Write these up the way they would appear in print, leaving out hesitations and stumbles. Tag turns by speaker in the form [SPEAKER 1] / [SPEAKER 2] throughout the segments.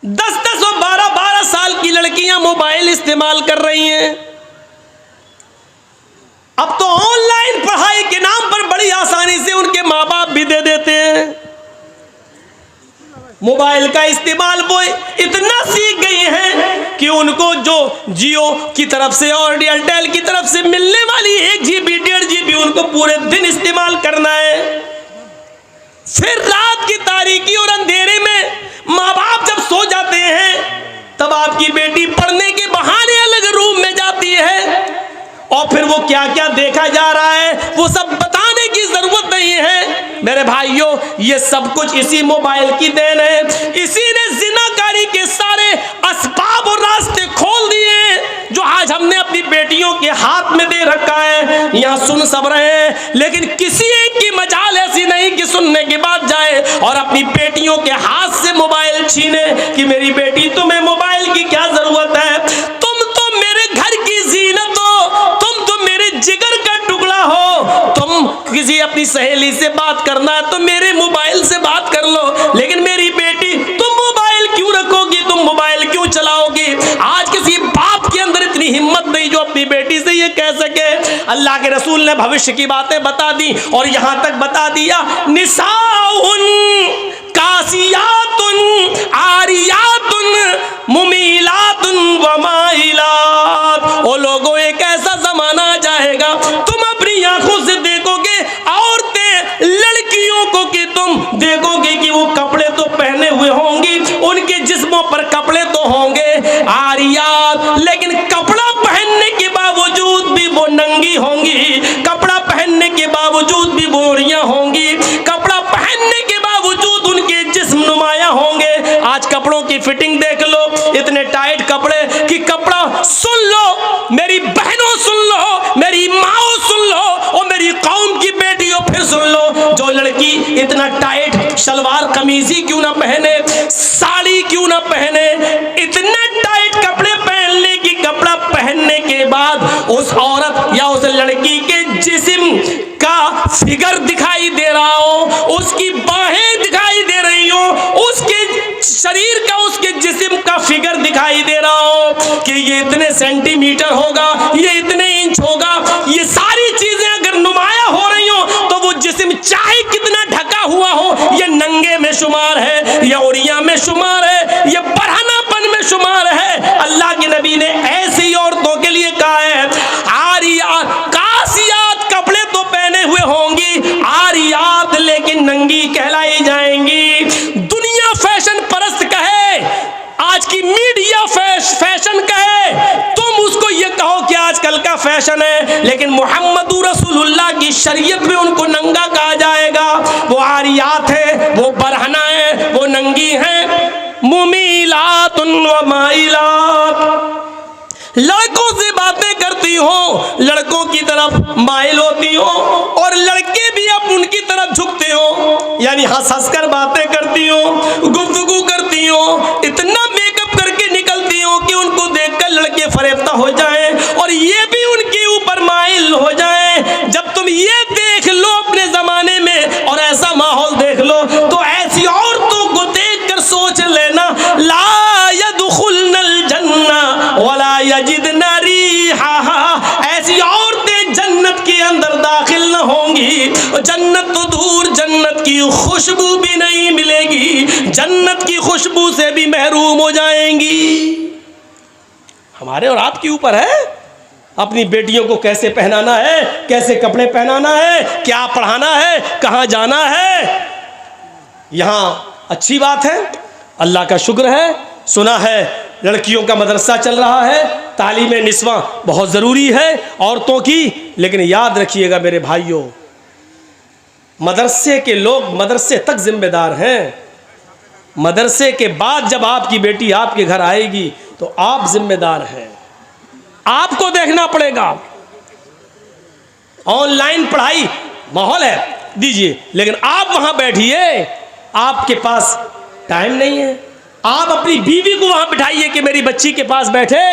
[SPEAKER 1] 10-10 और 12-12 साल की लड़कियां मोबाइल इस्तेमाल कर रही हैं। अब तो ऑनलाइन पढ़ाई के नाम पर बड़ी आसानी से उनके माँ बाप भी दे देते हैं। मोबाइल का इस्तेमाल वो इतना सीख गई हैं कि उनको जो जियो की तरफ से और एयरटेल की तरफ से मिलने वाली 1 GB 1.5 GB उनको पूरे दिन इस्तेमाल करना है। फिर रात की तारीकी और अंधेरे में माँ बाप जब सो जाते हैं तब आपकी बेटी पढ़ने के बहाने अलग रूम में जाती है और फिर वो क्या क्या देखा जा रहा है वो सब बताने की जरूरत नहीं है। मेरे भाइयों, ये सब कुछ इसी मोबाइल की देन है। इसी ने जिनाकारी के सारे असबाब और रास्ते खोल दिए जो आज हमने अपनी बेटियों के हाथ में दे रखा है। यहाँ सुन सब रहे हैं, लेकिन किसी एक की मजाल ऐसी नहीं कि सुनने के बाद जाए और अपनी बेटियों के हाथ से मोबाइल छीने कि मेरी बेटी तुम्हें मोबाइल की क्या जरूरत है, तुम तो मेरे घर की जीनत हो, तुम तो मेरे जिगर का टुकड़ा हो, तुम किसी अपनी सहेली से बात करना है तो मेरे मोबाइल से बात कर लो, लेकिन मेरी बेटी तुम मोबाइल क्यों रखोगी, तुम मोबाइल क्यों चलाओगी। आज किसी बाप के अंदर इतनी हिम्मत नहीं जो अपनी बेटी से ये कह सके। अल्लाह के रसूल ने भविष्य की बातें बता दी और यहां तक बता दिया, निसाउन कासियातुन आरियातुन मुमीलातुन व माइलात। ओ लोगों, एक ऐसा जमाना आ जाएगा तुम अपनी आंखों से देखोगे औरतें लड़कियों को कि तुम देखोगे कि वो कपड़े तो पहने हुए होंगी, उनके जिस्मों पर कपड़े तो होंगे आरियात, लेकिन कपड़ा पहनने के बावजूद भी वो नंगी होंगी, कपड़ा पहनने के बावजूद भी बोरियां होंगी, कपड़ा पहनने के बावजूद उनके जिस्म नुमाया होंगे। आज कपड़ों की फिटिंग देख लो, इतने टाइट कपड़े कि कपड़ा सुन लो, मेरी बहनों सुन लो, मेरी माओ सुन लो और मेरी कौम की बेटियों फिर सुन लो, जो लड़की इतना टाइट शलवार कमीजी क्यों ना पहने, साड़ी क्यों ना पहने, इतने टाइट कपड़े पहन ले कि कपड़ा पहनने के बाद उस औरत या उस लड़की के जिस्म का फिगर दिखाई दे रहा हो, उसकी बाहें दिखाई दे रही हो, उसके शरीर का उसके जिस्म का फिगर दिखाई दे रहा हो कि ये इतने सेंटीमीटर होगा, ये इतने इंच होगा, ये सारी चीजें अगर नुमाया हो रही हो तो वो जिस्म चाहे कितना ढका हुआ हो, ये नंगे में शुमार है, ये उरिया में शुमार है, ये बरहनापन में शुमार है। अल्लाह के नबी ने ऐसी औरतों के लिए कहा है, आरियात कासियात, कपड़े तो पहने हुए होंगी, आरियात लेकिन नंगी कहलाई जाएंगी। दुनिया फैशन परस्त कहे, आज की मीडिया फैशन कहे, तुम उसको ये कहो कि आजकल का फैशन है, लेकिन मुहम्मदुर रसूलुल्लाह की शरीयत में उनको नंगा कहा जाएगा। वो आरियात है, वो बरहना है, वो नंगी है। मुमीलातुन व माइलात, लड़कों से बातें करती हो, लड़कों की तरफ माइल होती हो और लड़के भी अब उनकी तरफ झुकते हो, यानी हंस हंस कर बातें करती हो, गुफ्तगू करती हो, इतना मेकअप करके निकलती हो कि उनको देखकर लड़के फरेफ्ता हो जाएं और ये भी उनके ऊपर माइल हो जाएं। जब तुम ये देख लो अपने जमाने में और ऐसा माहौल देख लो तो ऐसी औरतों को देखकर सोच लेना, ला यदखुलनल जन्ना वला यजिदना रिहा, ऐसी औरतें जन्नत के अंदर दाखिल न होंगी, जन्नत तो दूर, जन्नत की खुशबू भी नहीं मिलेगी, जन्नत की खुशबू से भी महरूम हो जाएंगी। हमारे और आपके ऊपर है अपनी बेटियों को कैसे पहनाना है, कैसे कपड़े पहनाना है, क्या पढ़ाना है, कहाँ जाना है। यहाँ अच्छी बात है, अल्लाह का शुक्र है, सुना है लड़कियों का मदरसा चल रहा है, तालीम निस्वा बहुत ज़रूरी है औरतों की, लेकिन याद रखिएगा मेरे भाइयों, मदरसे के लोग मदरसे तक जिम्मेदार हैं। मदरसे के बाद जब आपकी बेटी आपके घर आएगी तो आप जिम्मेदार हैं, आपको देखना पड़ेगा। ऑनलाइन पढ़ाई माहौल है दीजिए, लेकिन आप वहां बैठिए, आपके पास टाइम नहीं है। आप अपनी बीवी को वहां बिठाइए कि मेरी बच्ची के पास बैठे,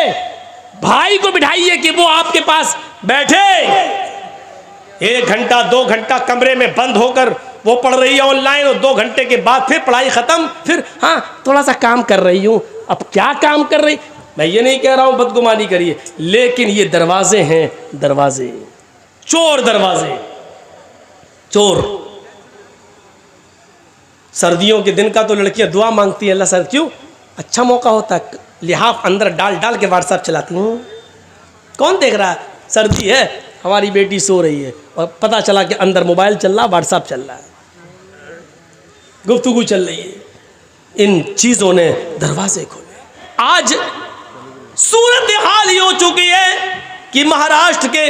[SPEAKER 1] भाई को बिठाइए कि वो आपके पास बैठे। 1 घंटा 2 घंटा कमरे में बंद होकर वो पढ़ रही है ऑनलाइन और 2 घंटे के बाद फिर पढ़ाई ख़त्म, फिर हाँ थोड़ा सा काम कर रही हूँ। अब क्या काम कर रही, मैं ये नहीं कह रहा हूँ बदगुमानी करिए, लेकिन ये दरवाजे हैं, दरवाजे, चोर दरवाजे, चोर। सर्दियों के दिन का तो लड़कियां दुआ मांगती हैं, अल्लाह सर क्यों, अच्छा मौका होता है, लिहाफ अंदर डाल डाल के व्हाट्सएप चलाती हूँ, कौन देख रहा है, सर्दी है, हमारी बेटी सो रही है और पता चला कि अंदर मोबाइल चल रहा, व्हाट्सएप चल रहा है, गुफ्तगू चल रही है। इन चीज़ों ने दरवाजे खोले। आज सूरत हाल ये हो चुकी है कि महाराष्ट्र के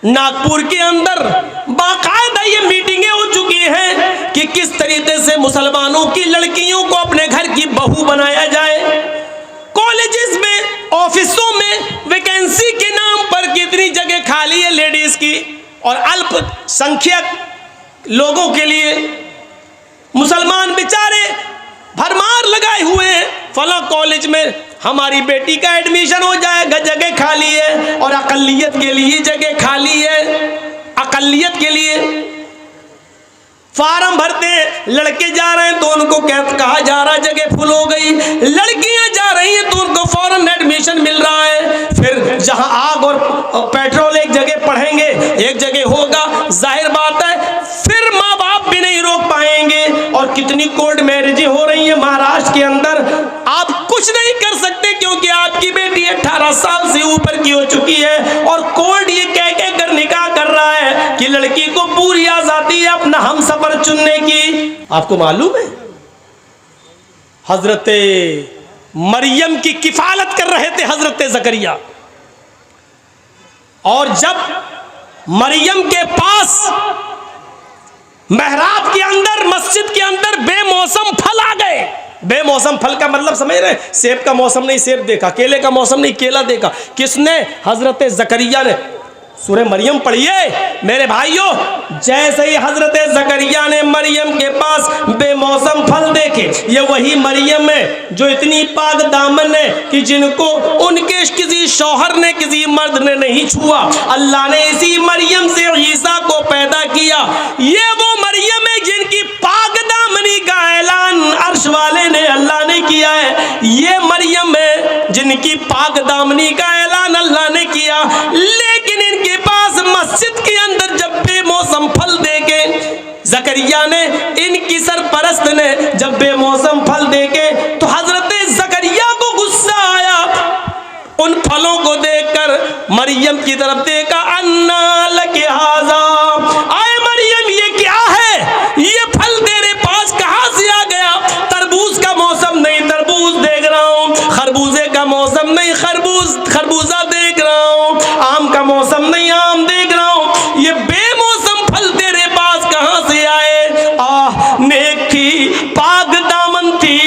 [SPEAKER 1] नागपुर के अंदर बाकायदा ये मीटिंगें हो चुकी हैं कि किस तरीके से मुसलमानों की लड़कियों को अपने घर की बहू बनाया जाए। कॉलेजेस में, ऑफिसों में वैकेंसी के नाम पर कितनी जगह खाली है लेडीज की, और अल्पसंख्यक लोगों के लिए मुसलमान बेचारे भरमार लगाए हुए हैं, फला कॉलेज में हमारी बेटी का एडमिशन हो जाएगा, जगह खाली है, और अकलियत के लिए जगह खाली है, अकलियत के लिए फार्म भरते हैं, लड़के जा रहे हैं तो उनको कहा जा रहा है जगह फुल हो गई, लड़कियां जा रही हैं तो उनको फौरन एडमिशन मिल रहा है। फिर जहां आग और पेट्रोल एक जगह पढ़ेंगे, एक जगह होगा, जाहिर बात है फिर माँ बाप भी नहीं रोक पाएंगे। और कितनी कोर्ट मैरिजें हो रही हैं महाराष्ट्र के अंदर, आप कुछ नहीं कर सकते क्योंकि आपकी बेटी 18 साल से ऊपर की हो चुकी है, और कोर्ट ये कह कर निकाह कर रहा है कि लड़की को पूरी आजादी है अपना हमसफर चुनने की। आपको मालूम है हजरत मरियम की किफालत कर रहे थे हजरत जकरिया, और जब मरियम के पास मेहराब के अंदर, मस्जिद के अंदर बेमौसम फल आ गए। बेमौसम फल का मतलब समझ रहे, सेब का मौसम नहीं सेब देखा, केले का मौसम नहीं केला देखा, किसने, हजरत जकरिया ने। सूरह मरियम पढ़िए मेरे भाइयों, जैसे ही हजरत जकरिया ने मरियम के पास बेमौसम फल देखे, ये वही मरियम है जो इतनी पाक दामन है कि जिनको उनके किसी शौहर ने, किसी मर्द ने नहीं छुआ। अल्लाह ने इसी मरियम से ईसा को पैदा किया। ये वो मरियम है जिनकी पाक दामनी का ऐलान अर्श वाले ने, अल्लाह ने किया है। ये मरियम है जिनकी पाक दामनी का ऐलान अल्लाह ने किया, लेकिन इनके पास मस्जिद के अंदर जब बेमौसम फल देके जकरिया ने, इनकी सरपरस्त ने जब बेमौसम फल देके, तो हजरत जकरिया को गुस्सा आया। उन फलों को देखकर मरियम की तरफ देखा, अन्ना लके हाजा, आए मरियम ये क्या है, ये फल तेरे पास कहां से आ गया। तरबूज का मौसम नहीं तरबूज देख रहा हूं, खरबूजे का मौसम नहीं खरबूजा देख रहा हूं, आम का मौसम नहीं आम देख रहा हूं, ये बेमौसम फल तेरे पास कहां से आए। आह, नेक थी, पाक दामन थी,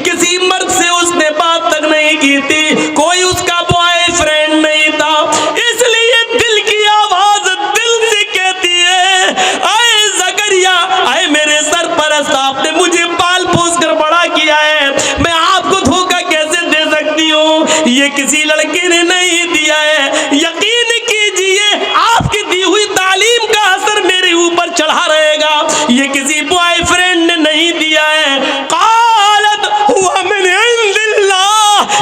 [SPEAKER 1] किसी मर्द से उसने बात तक नहीं की थी, कोई उसका बॉयफ्रेंड नहीं था, इसलिए दिल की आवाज दिल से कहती है, आए जकरिया, आए मेरे सरपरस्त, आपने मुझे पाल पोस कर बड़ा किया है, मैं आपको धोखा कैसे दे सकती हूँ, ये किसी लड़के ने नहीं दिया है। यकीन कीजिए आपकी दी हुई तालीम का असर मेरे ऊपर चढ़ा रहेगा, ये किसी बॉयफ्रेंड ने नहीं दिया है। कालत हुआ मैंने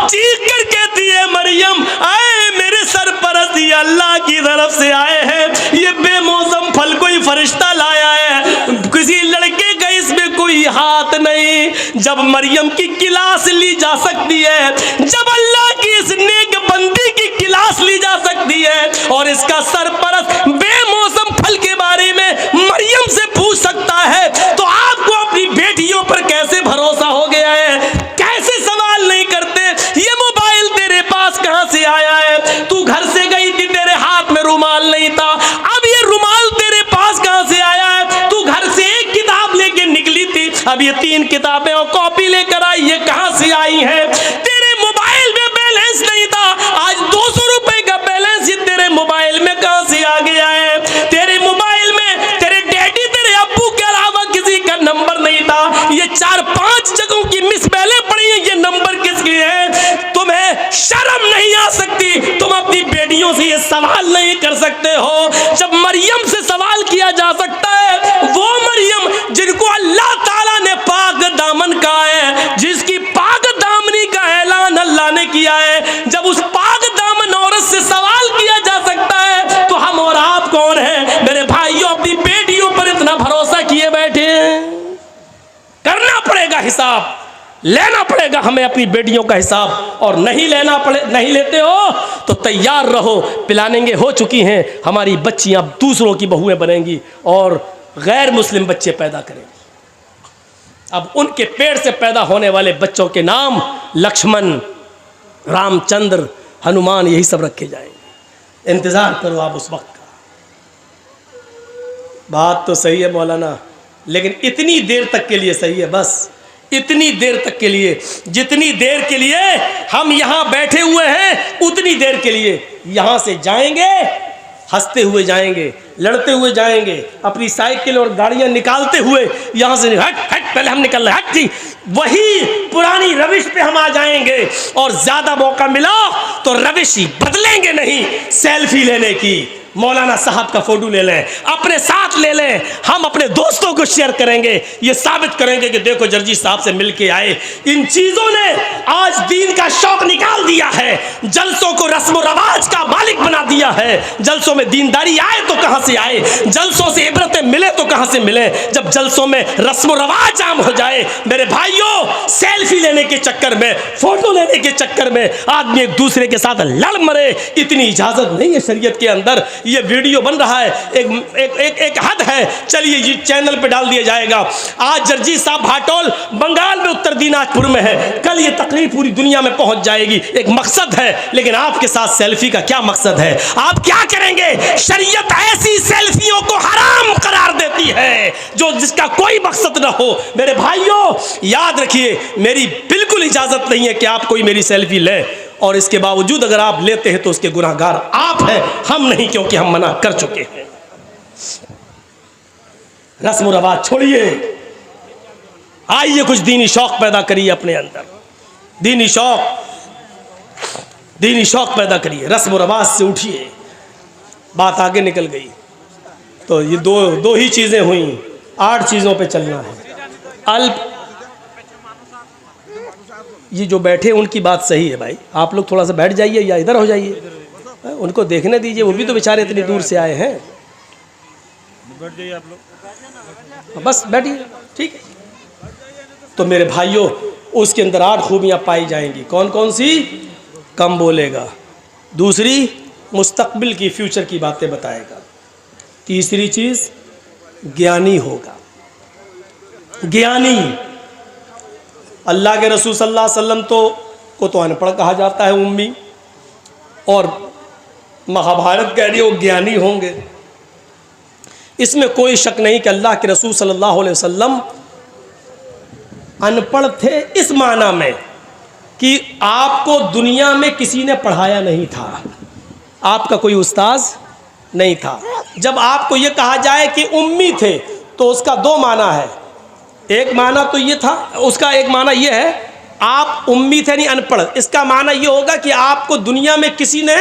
[SPEAKER 1] चीख कर कहती है मरियम, आए मेरे सरपरस्त, ये अल्लाह की तरफ से आए हैं, ये बेमौसम फल कोई फरिश्ता लाया है, किसी लड़के का इसमें कोई हाथ नहीं। जब मरियम की क्लास ली जा सकती है, जब अल्लाह की इस नेक बंदी की क्लास ली जा सकती है, और इसका सरपरस्त बेमौसम फल के बारे में मरियम से पूछ सकता है, तो आपको अपनी बेटियों पर कैसे भरोसा हो गया है, कैसे सवाल नहीं करते। ये मोबाइल तेरे पास कहां से आया है, तू घर से गई थी तेरे हाथ में रुमाल नहीं था, अब ये रुमाल तेरे पास कहां से आया है, तू घर से एक किताब लेके निकली थी, अब ये 3 किताबें और कॉपी लेकर आई, ये कहां से आई है। तेरे मोबाइल में बैलेंस नहीं था, आज 200 रुपए का बैलेंस ये तेरे मोबाइल में कहां से आ गया है। तेरे मोबाइल में तेरे डैडी, तेरे अब्बू के अलावा किसी का नंबर नहीं था, ये 4-5 जगहों की मिस बैलें पड़ी है, ये नंबर किसके हैं। तुम्हें शर्म नहीं आ सकती, तुम अपनी बेटियों से ये सवाल नहीं कर सकते हो। जब मरियम से सवाल किया जा सकता है, वो मरियम लेना पड़ेगा हमें अपनी बेटियों का हिसाब, और नहीं लेते हो तो तैयार रहो, पिलानेंगे हो चुकी हैं, हमारी बच्चियां दूसरों की बहुएं बनेंगी और गैर मुस्लिम बच्चे पैदा करेंगे। अब उनके पेट से पैदा होने वाले बच्चों के नाम लक्ष्मण, रामचंद्र, हनुमान, यही सब रखे जाएंगे। इंतजार करो आप उस वक्त का। बात तो सही है मौलाना, लेकिन इतनी देर तक के लिए सही है, बस इतनी देर तक के लिए, जितनी देर के लिए हम यहाँ बैठे हुए हैं उतनी देर के लिए। यहाँ से जाएंगे हंसते हुए जाएंगे, लड़ते हुए जाएंगे, अपनी साइकिल और गाड़ियाँ निकालते हुए यहाँ से हट हट पहले हम निकल रहे, हट जी, वही पुरानी रविश पे हम आ जाएंगे। और ज़्यादा मौका मिला तो रविश ही बदलेंगे नहीं, सेल्फी लेने की, मौलाना साहब का फोटो ले लें, अपने साथ ले लें, हम अपने दोस्तों को शेयर करेंगे, ये साबित करेंगे कि देखो जर्जी साहब से मिलके आए। इन चीज़ों ने आज दीन का शौक निकाल दिया है, जलसों को रस्म रवाज का मालिक बना दिया है। जलसों में दीनदारी आए तो कहाँ से आए, जलसों से इबरतें मिले तो कहाँ से मिले, जब जलसों में रस्म रवाज आम हो जाए। मेरे भाइयों, सेल्फी लेने के चक्कर में, फोटो लेने के चक्कर में आदमी एक दूसरे के साथ लड़ मरे, इतनी इजाज़त नहीं है शरीयत के अंदर। ये वीडियो बन रहा है, एक हद है, चलिए ये चैनल पे डाल दिया जाएगा। आज जर्जी साहब भाटोल बंगाल में उत्तर दिनाजपुर में है, कल ये तकरीर पूरी दुनिया में पहुंच जाएगी। एक मकसद है, लेकिन आपके साथ सेल्फी का क्या मकसद है? आप क्या करेंगे? शरीयत ऐसी सेल्फियों को हराम करार देती है जो जिसका कोई मकसद ना हो। मेरे भाइयों याद रखिए, मेरी बिल्कुल इजाजत नहीं है कि आप कोई मेरी सेल्फी ले, और इसके बावजूद अगर आप लेते हैं तो उसके गुनाहगार आप हैं, हम नहीं, क्योंकि हम मना कर चुके हैं। रस्म रवाज छोड़िए, आइए कुछ दीनी शौक पैदा करिए अपने अंदर, दीनी शौक पैदा करिए, रस्म रवाज से उठिए। बात आगे निकल गई तो ये दो ही चीजें हुई, 8 चीजों पे चलना है। अल्प ये जो बैठे उनकी बात सही है भाई, आप लोग थोड़ा सा बैठ जाइए या इधर हो जाइए, उनको देखने दीजिए, वो भी तो बेचारे इतनी दूर से आए हैं। बैठ जाइए आप लोग, बस बैठिए, ठीक है। तो मेरे भाइयों, उसके अंदर 8 खूबियाँ पाई जाएंगी। कौन कौन सी? कम बोलेगा, दूसरी मुस्तकबिल की, फ्यूचर की बातें बताएगा, तीसरी चीज़ ज्ञानी होगा, ज्ञानी। अल्लाह के रसूल सल्लल्लाहु अलैहि वसल्लम को तो अनपढ़ कहा जाता है, उम्मी, और महाभारत कह रही है वो ज्ञानी होंगे। इसमें कोई शक नहीं कि अल्लाह के रसूल सल्लल्लाहु अलैहि वसल्लम अनपढ़ थे इस माना में कि आपको दुनिया में किसी ने पढ़ाया नहीं था, आपका कोई उस्ताद नहीं था। जब आपको ये कहा जाए कि उम्मी थे तो उसका 2 माना है। एक माना तो ये था, उसका एक माना ये है, आप उम्मी थे नहीं अनपढ़, इसका माना ये होगा कि आपको दुनिया में किसी ने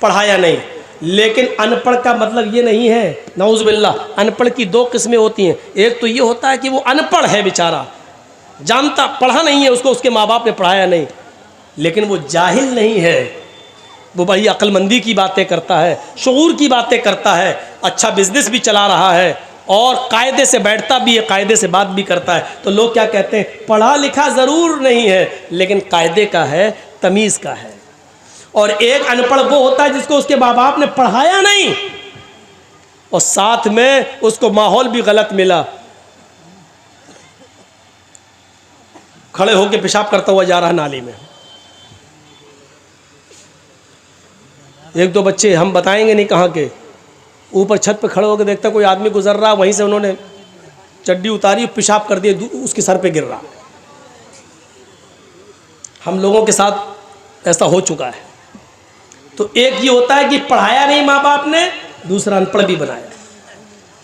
[SPEAKER 1] पढ़ाया नहीं। लेकिन अनपढ़ का मतलब ये नहीं है, नऊज़ बिल्लाह, अनपढ़ की 2 किस्में होती हैं। एक तो ये होता है कि वो अनपढ़ है बेचारा, जानता, पढ़ा नहीं है, उसको उसके माँ बाप ने पढ़ाया नहीं, लेकिन वो जाहिल नहीं है, वो बड़ी अक्लमंदी की बातें करता है, शऊर की बातें करता है, अच्छा बिजनेस भी चला रहा है और कायदे से बैठता भी है, कायदे से बात भी करता है। तो लोग क्या कहते हैं, पढ़ा लिखा ज़रूर नहीं है लेकिन कायदे का है, तमीज़ का है। और एक अनपढ़ वो होता है जिसको उसके माँ बाप ने पढ़ाया नहीं और साथ में उसको माहौल भी गलत मिला, खड़े होकर पेशाब करता हुआ जा रहा नाली में। एक दो बच्चे, हम बताएंगे नहीं कहाँ के, ऊपर छत पे खड़े होकर देखता कोई आदमी गुजर रहा, वहीं से उन्होंने चड्डी उतारी, पेशाब कर दिया, उसके सर पे गिर रहा। हम लोगों के साथ ऐसा हो चुका है। तो एक ये होता है कि पढ़ाया नहीं माँ बाप ने, दूसरा अनपढ़ भी बनाया।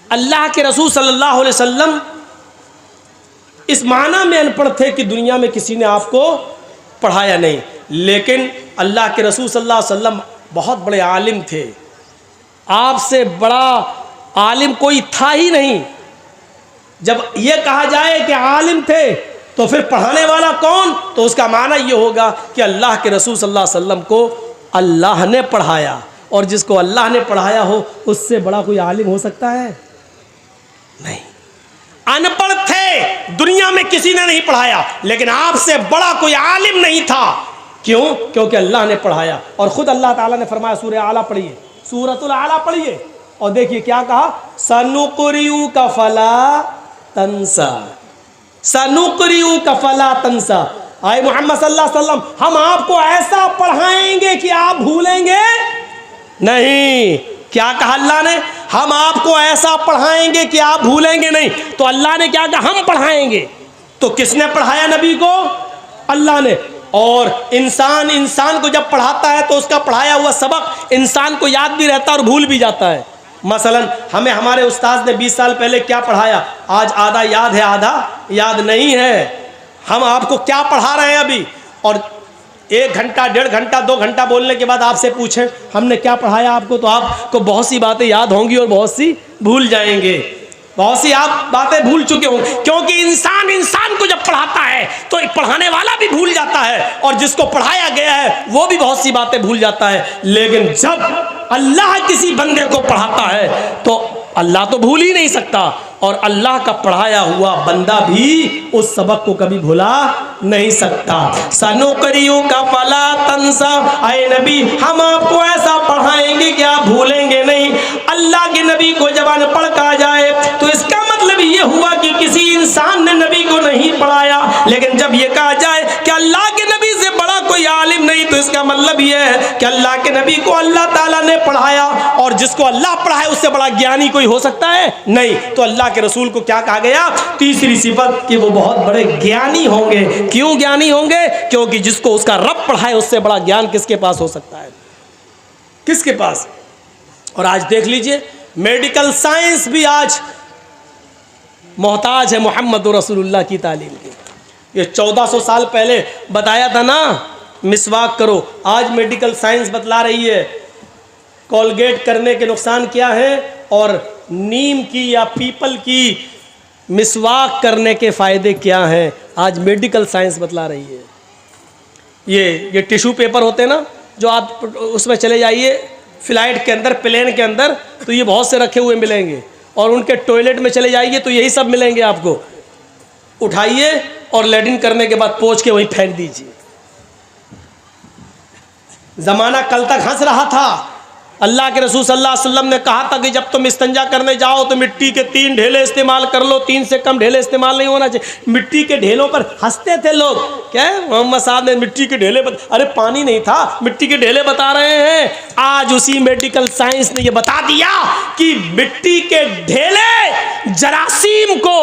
[SPEAKER 1] अल्लाह के रसूल सल्लल्लाहु अलैहि वसल्लम इस माना में अनपढ़ थे कि दुनिया में किसी ने आपको पढ़ाया नहीं, लेकिन अल्लाह के रसूल सल्लल्लाहु अलैहि वसल्लम बहुत बड़े आलिम थे, आपसे बड़ा आलिम कोई था ही नहीं। जब ये कहा जाए कि आलिम थे तो फिर पढ़ाने वाला कौन, तो उसका माना ये होगा कि अल्लाह के रसूल सल्लल्लाहु अलैहि वसल्लम को अल्लाह ने पढ़ाया, और जिसको अल्लाह ने पढ़ाया हो उससे बड़ा कोई आलिम हो सकता है? नहीं। अनपढ़ थे, दुनिया में किसी ने नहीं पढ़ाया, लेकिन आपसे बड़ा कोई आलिम नहीं था। क्यों? क्योंकि अल्लाह ने पढ़ाया। और खुद अल्लाह ताला ने फरमाया, सूरह आला पढ़िए, सूरतुल आला पढ़िए, और देखिए क्या कहा, सनुक़रिउ का फला तंसा, सनुक़रिउ का फला तंसा। आए मोहम्मद सल्लल्लाहु अलैहि वसल्लम, हम आपको ऐसा पढ़ाएंगे कि आप भूलेंगे नहीं। क्या कहा अल्लाह ने? हम आपको ऐसा पढ़ाएंगे कि आप भूलेंगे नहीं। तो अल्लाह ने क्या कहा? हम पढ़ाएंगे। तो किसने पढ़ाया नबी को? अल्लाह ने। और इंसान को जब पढ़ाता है तो उसका पढ़ाया हुआ सबक इंसान को याद भी रहता है और भूल भी जाता है। मसलन हमें हमारे उस्ताद ने 20 साल पहले क्या पढ़ाया, आज आधा याद है, आधा याद नहीं है। हम आपको क्या पढ़ा रहे हैं अभी, और 1 घंटा, 1.5 घंटा, 2 घंटा बोलने के बाद आपसे पूछें हमने क्या पढ़ाया आपको, तो आपको बहुत सी बातें याद होंगी और बहुत सी भूल जाएंगे। बहुत सी आप बातें भूल चुके होंगे, क्योंकि इंसान को जब पढ़ाता है तो पढ़ाने वाला भी भूल जाता है, और जिसको पढ़ाया गया है वो भी बहुत सी बातें भूल जाता है। लेकिन जब अल्लाह किसी बंदे को पढ़ाता है तो अल्लाह तो भूल ही नहीं सकता, और अल्लाह का पढ़ाया हुआ बंदा भी उस सबक को कभी भुला नहीं सकता। सनुक़रिउ का फला तंसा, आए नबी हम आपको ऐसा पढ़ाएंगे कि आप भूलेंगे नहीं। अल्लाह के नबी को जब अनपढ़ कहा जाए तो इसका मतलब ये हुआ कि किसी इंसान ने नबी को नहीं पढ़ाया। लेकिन जब ये कहा जाए कि अल्लाह के नबी से बड़ा कोई आलिम नहीं, तो इसका मतलब ये है कि अल्लाह के नबी को अल्लाह ताला ने पढ़ाया, और जिसको अल्लाह पढ़ाए उससे बड़ा ज्ञानी कोई हो सकता है? नहीं। तो अल्लाह के रसूल को क्या कहा गया? तीसरी सिफत कि वो बहुत बड़े ज्ञानी होंगे। क्यों ज्ञानी होंगे? क्योंकि जिसको उसका रब पढ़ाए उससे बड़ा ज्ञान किसके पास हो सकता है? किसके पास? और आज देख लीजिए, मेडिकल साइंस भी आज मोहताज है मोहम्मद रसूलुल्लाह की तालीम की। ये 1400 साल पहले बताया था ना, मिसवाक करो, आज मेडिकल साइंस बतला रही है कोलगेट करने के नुकसान क्या है, और नीम की या पीपल की मिसवाक करने के फ़ायदे क्या हैं, आज मेडिकल साइंस बतला रही है। ये टिश्यू पेपर होते हैं ना, जो आप उसमें चले जाइए फ़्लाइट के अंदर, प्लेन के अंदर, तो ये बहुत से रखे हुए मिलेंगे, और उनके टॉयलेट में चले जाइए तो यही सब मिलेंगे आपको। उठाइए और लैट्रिन करने के बाद पोंछ के वहीं फेंक दीजिए। ज़माना कल तक हंस रहा था। अल्लाह के रसूल सल्लल्लाहु अलैहि वसल्लम ने कहा था कि जब तुम इस्तिंजा करने जाओ तो मिट्टी के 3 ढेले इस्तेमाल कर लो, 3 से कम ढेले इस्तेमाल नहीं होना चाहिए। मिट्टी के ढेलों पर हंसते थे लोग, क्या मोहम्मद साहब ने मिट्टी के ढेले अरे पानी नहीं था, मिट्टी के ढेले बता रहे हैं। आज उसी मेडिकल साइंस ने यह बता दिया कि मिट्टी के ढेले जरासीम को,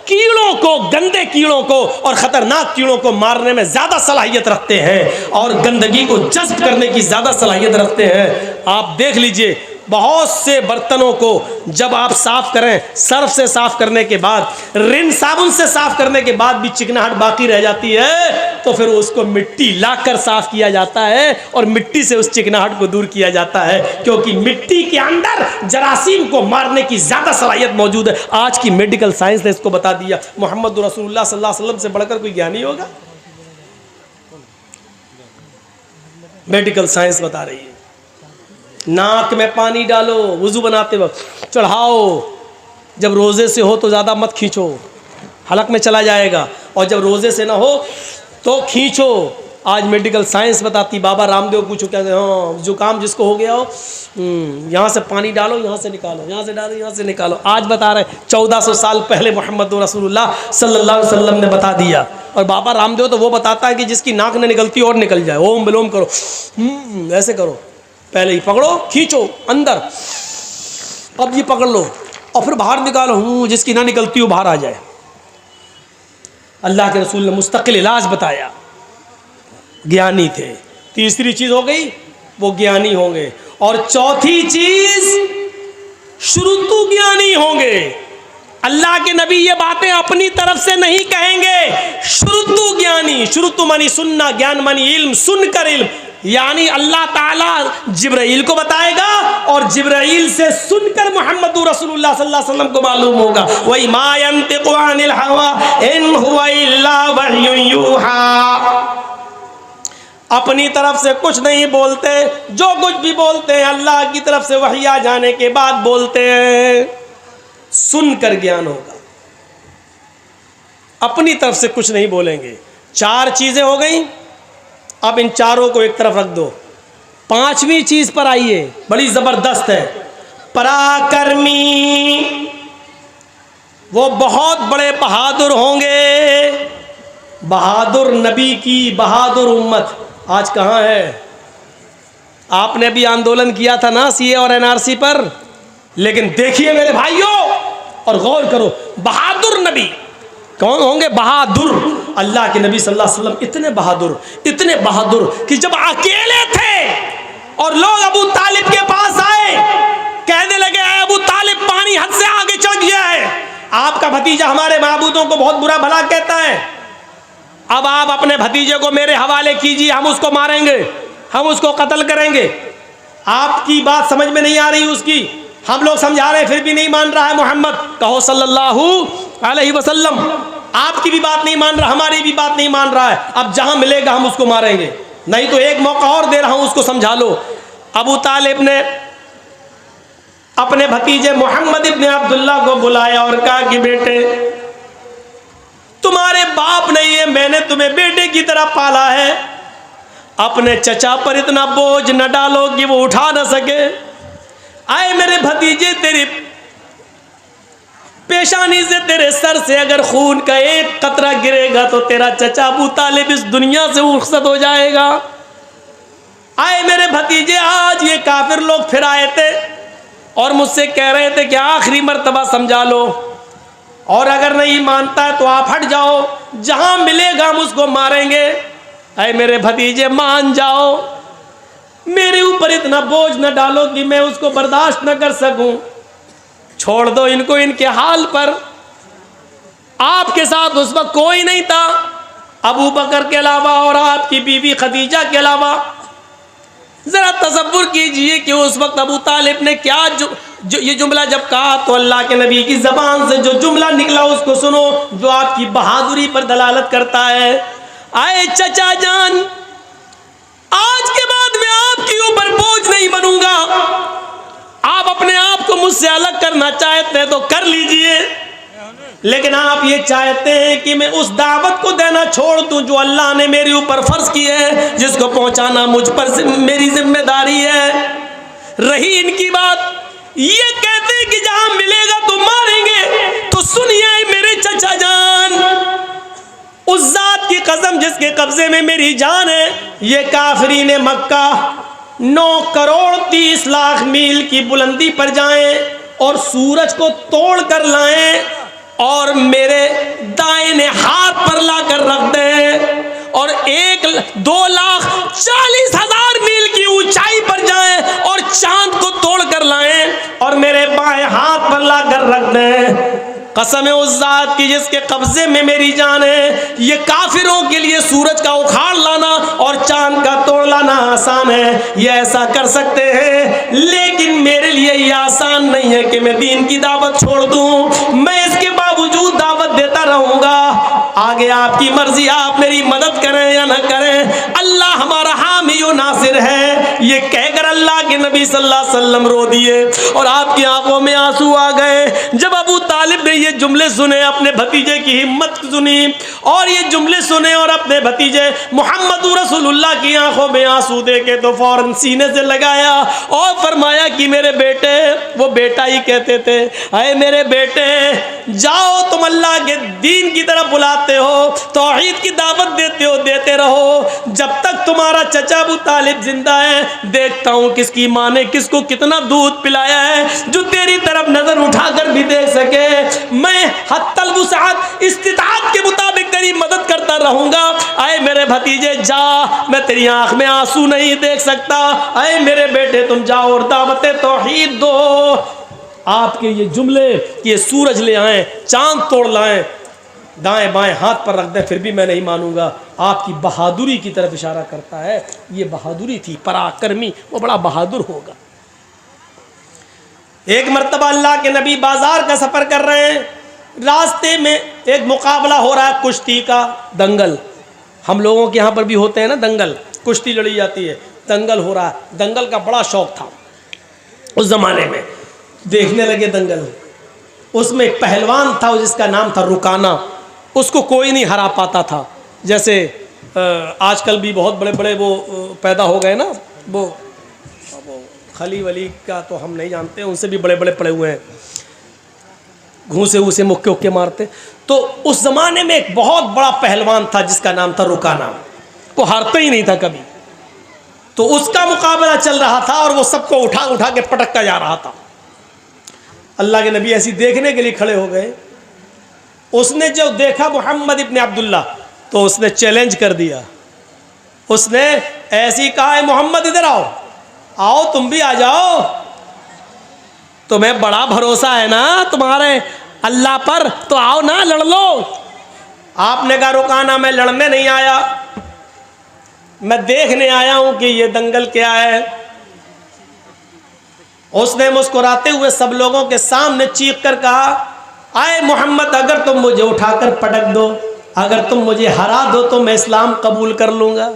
[SPEAKER 1] कीड़ों को, गंदे कीड़ों को और ख़तरनाक कीड़ों को मारने में ज़्यादा सलाहियत रखते हैं, और गंदगी को जज़्ब करने की ज़्यादा सलाहियत रखते हैं। आप देख लीजिए, बहुत से बर्तनों को जब आप साफ़ करें, सर्फ से साफ़ करने के बाद, रिन साबुन से साफ़ करने के बाद भी चिकनाहट बाकी रह जाती है, तो फिर उसको मिट्टी लाकर साफ़ किया जाता है, और मिट्टी से उस चिकनाहट को दूर किया जाता है, क्योंकि मिट्टी के अंदर जरासीम को मारने की ज़्यादा सलाहियत मौजूद है। आज की मेडिकल साइंस ने इसको बता दिया। मोहम्मद रसूलुल्लाह सल्लल्लाहु अलैहि वसल्लम से बढ़कर कोई ज्ञानी होगा? मेडिकल साइंस बता रही है। नाक में पानी डालो, वुज़ू बनाते वक्त चढ़ाओ, जब रोज़े से हो तो ज़्यादा मत खींचो, हलक में चला जाएगा, और जब रोज़े से ना हो तो खींचो। आज मेडिकल साइंस बताती, बाबा रामदेव पूछो क्या, हाँ जुकाम जिसको हो गया हो, यहाँ से पानी डालो, यहाँ से निकालो, यहाँ से डालो, यहाँ से निकालो। आज बता रहे 1400 साल पहले मोहम्मद रसूलुल्लाह सल्लल्लाहु अलैहि वसल्लम ने बता दिया। और बाबा रामदेव तो वो बताता है कि जिसकी नाक न निकलती और निकल जाए, ओम विलोम करो, ऐसे करो, पहले ही पकड़ो, खींचो अंदर, अब ये पकड़ लो और फिर बाहर निकालो, जिसकी ना निकलती हो बाहर आ जाए। अल्लाह के रसूल ने मुस्तकिल इलाज बताया, ज्ञानी थे। तीसरी चीज हो गई, वो ज्ञानी होंगे। और चौथी चीज, शुरुतु ज्ञानी होंगे। अल्लाह के नबी ये बातें अपनी तरफ से नहीं कहेंगे, शुरुतु ज्ञानी, शुरुतु मानी सुनना, ज्ञान मानी इल्म, सुनकर इल्म, यानी अल्लाह ताला जिब्राइल को बताएगा और जिब्राइल से सुनकर मोहम्मद रसूलुल्लाह सल्लल्लाहु अलैहि वसल्लम को मालूम होगा। वही मा यंतिकु अनिल हवा इन हुवा इल्ला वह्युन यूहा, अपनी तरफ से कुछ नहीं बोलते, जो कुछ भी बोलते हैं अल्लाह की तरफ से वही आ जाने के बाद बोलते हैं। सुनकर ज्ञान होगा। अपनी तरफ से कुछ नहीं बोलेंगे। 4 चीज़ें हो गई, अब इन चारों को एक तरफ रख दो। 5वीं चीज़ पर आइए, बड़ी ज़बरदस्त है। पराक्रमी, वो बहुत बड़े बहादुर होंगे। बहादुर नबी की बहादुर उम्मत आज कहाँ है? आपने भी आंदोलन किया था ना सीए और एनआरसी पर, लेकिन देखिए मेरे भाइयों और गौर करो, बहादुर नबी कौन होंगे? बहादुर अल्लाह के नबी सल्लल्लाहु अलैहि वसल्लम इतने बहादुर कि जब अकेले थे और लोग अबू तालिब के पास आए, कहने लगे अबू तालिब पानी हद से आगे चढ़ गया है, आपका भतीजा हमारे माबूदों को बहुत बुरा भला कहता है, अब आप अपने भतीजे को मेरे हवाले कीजिए, हम उसको मारेंगे, हम उसको कत्ल करेंगे। आपकी बात समझ में नहीं आ रही उसकी, हम लोग समझा रहे फिर भी नहीं मान रहा है। मोहम्मद कहो सल्लल्लाहु अलैहि वसल्लम, आपकी भी बात नहीं मान रहा, हमारी भी बात नहीं मान रहा है। अब जहां मिलेगा हम उसको मारेंगे, नहीं तो एक मौका और दे रहा हूं, उसको समझा लो। अबू तालिब ने अपने भतीजे मोहम्मद इब्ने अब्दुल्ला को बुलाया और कहा कि बेटे, तुम्हारे बाप नहीं है, मैंने तुम्हें बेटे की तरह पाला है, अपने चचा पर इतना बोझ न डालो कि वो उठा न सके। आए मेरे भतीजे, तेरी पेशानी से, तेरे सर से अगर खून का एक कतरा गिरेगा तो तेरा चचा अबू तालिब इस दुनिया से रुखसत हो जाएगा। आए मेरे भतीजे, आज ये काफिर लोग फिर आए थे और मुझसे कह रहे थे कि आखिरी मर्तबा समझा लो, और अगर नहीं मानता है तो आप हट जाओ, जहां मिलेगा हम उसको मारेंगे। अरे मेरे भतीजे, मान जाओ, मेरे ऊपर इतना बोझ न डालो कि मैं उसको बर्दाश्त न कर सकूं, छोड़ दो इनको इनके हाल पर। आपके साथ उस वक्त कोई नहीं था अबू बकर के अलावा और आपकी बीवी खदीजा के अलावा। जरा तसव्वुर कीजिए कि उस वक्त अबू तालिब ने क्या ये जुमला जब कहा तो अल्लाह के नबी की जबान से जो जुमला निकला उसको सुनो, जो आपकी बहादुरी पर दलालत करता है। आए चचा जान, आज के बाद मैं आपके ऊपर बोझ नहीं बनूंगा, आप अपने आप को मुझसे अलग करना चाहते हैं तो कर लीजिए, लेकिन आप ये चाहते हैं कि मैं उस दावत को देना छोड़ दूं जो अल्लाह ने मेरे ऊपर फर्ज की है, जिसको पहुंचाना मुझ पर मेरी जिम्मेदारी है। रही इनकी बात, ये कहते हैं कि जहां मिलेगा तो मारेंगे, तो सुनिए मेरे चचा जान, उस जात की कसम जिसके कब्जे में मेरी जान है, ये काफिरीन मक्का 9 करोड़ 30 लाख मील की बुलंदी पर जाएं और सूरज को तोड़ कर लाएं और मेरे दाहिने हाथ पर लाकर रख दें, और 1,02,40,000 मील की ऊंचाई पर जाएं और चांद को तोड़ कर लाएं और मेरे बाएं हाथ पर लाकर रख दें। कसम है उस जात की जिसके कब्जे में मेरी जान है, ये काफिरों के लिए सूरज का उखाड़ लाना और चांद का तोड़ लाना आसान है, ये ऐसा कर सकते हैं, लेकिन मेरे लिए ये आसान नहीं है कि मैं दीन की दावत छोड़ दूं। मैं इसके बावजूद दावत देता रहूंगा, आगे आपकी मर्जी, आप मेरी मदद करें या न करें, अल्लाह हमारा हामी और नासिर है। ये कहकर अल्लाह के नबी सल्लल्लाहु अलैहि वसल्लम रो दिए और आपकी आंखों में आंसू आ गए। जब अबू तालिब ने ये जुमले सुने, अपने भतीजे की हिम्मत सुनी और ये जुमले सुने और अपने भतीजे मोहम्मद रसूलुल्लाह की आंखों में आंसू देके तो फौरन सीने से लगाया और फरमाया कि मेरे बेटे, वो बेटा ही कहते थे, अरे मेरे बेटे, जाओ, तुम अल्लाह के दीन की तरफ बुलाते हो, तौहीद की दावत देते हो, देते रहो, जब तक तुम्हारा चचा अबू तालिब जिंदा है, देखता हूँ किसकी माँ ने किसको कितना दूध पिलाया है जो तेरी तरफ नजर उठाकर भी देख सके। मैं हत्तल वुसाअत इस्तिताअत के मुताबिक तेरी मदद करता रहूंगा। आए मेरे भतीजे, जा, मैं तेरी आंख में आंसू नहीं देख सकता, आए मेरे बेटे तुम जाओ और दावत तौहीद दो। आपके ये जुमले, ये सूरज ले आए, चांद तोड़ लाएं, दाएं बाएं हाथ पर रख दे, फिर भी मैं नहीं मानूंगा। आपकी बहादुरी की तरफ इशारा करता है, ये बहादुरी थी, पराक्रमी वो बड़ा बहादुर होगा। एक मर्तबा अल्लाह के नबी बाजार का सफर कर रहे हैं, रास्ते में एक मुकाबला हो रहा है, कुश्ती का दंगल। हम लोगों के यहाँ पर भी होते हैं ना दंगल, कुश्ती लड़ी जाती है, दंगल हो रहा है। दंगल का बड़ा शौक था उस जमाने में, देखने लगे दंगल। उसमें एक पहलवान था जिसका नाम था रुकाना। उसको कोई नहीं हरा पाता था। जैसे आजकल भी बहुत बड़े बड़े वो पैदा हो गए ना, वो खली वली का तो हम नहीं जानते, उनसे भी बड़े बड़े पड़े हुए हैं, घूसे उसे मुक्के उक्के मारते। तो उस ज़माने में एक बहुत बड़ा पहलवान था जिसका नाम था रुकाना, वो हारता ही नहीं था कभी। तो उसका मुकाबला चल रहा था और वो सबको उठा उठा के पटकता जा रहा था। अल्लाह के नबी ऐसी देखने के लिए खड़े हो गए। उसने जब देखा मोहम्मद इब्ने अब्दुल्ला तो उसने चैलेंज कर दिया। उसने ऐसी कहा है, मोहम्मद इधर आओ, आओ तुम भी आ जाओ, तुम्हें बड़ा भरोसा है ना तुम्हारे अल्लाह पर, तो आओ ना लड़ लो। आपने कहा रुकाना, मैं लड़ने नहीं आया, मैं देखने आया हूं कि ये दंगल क्या है। उसने मुस्कुराते हुए सब लोगों के सामने चीख कर कहा, आए मोहम्मद, अगर तुम मुझे उठाकर पटक दो, अगर तुम मुझे हरा दो तो मैं इस्लाम कबूल कर लूंगा।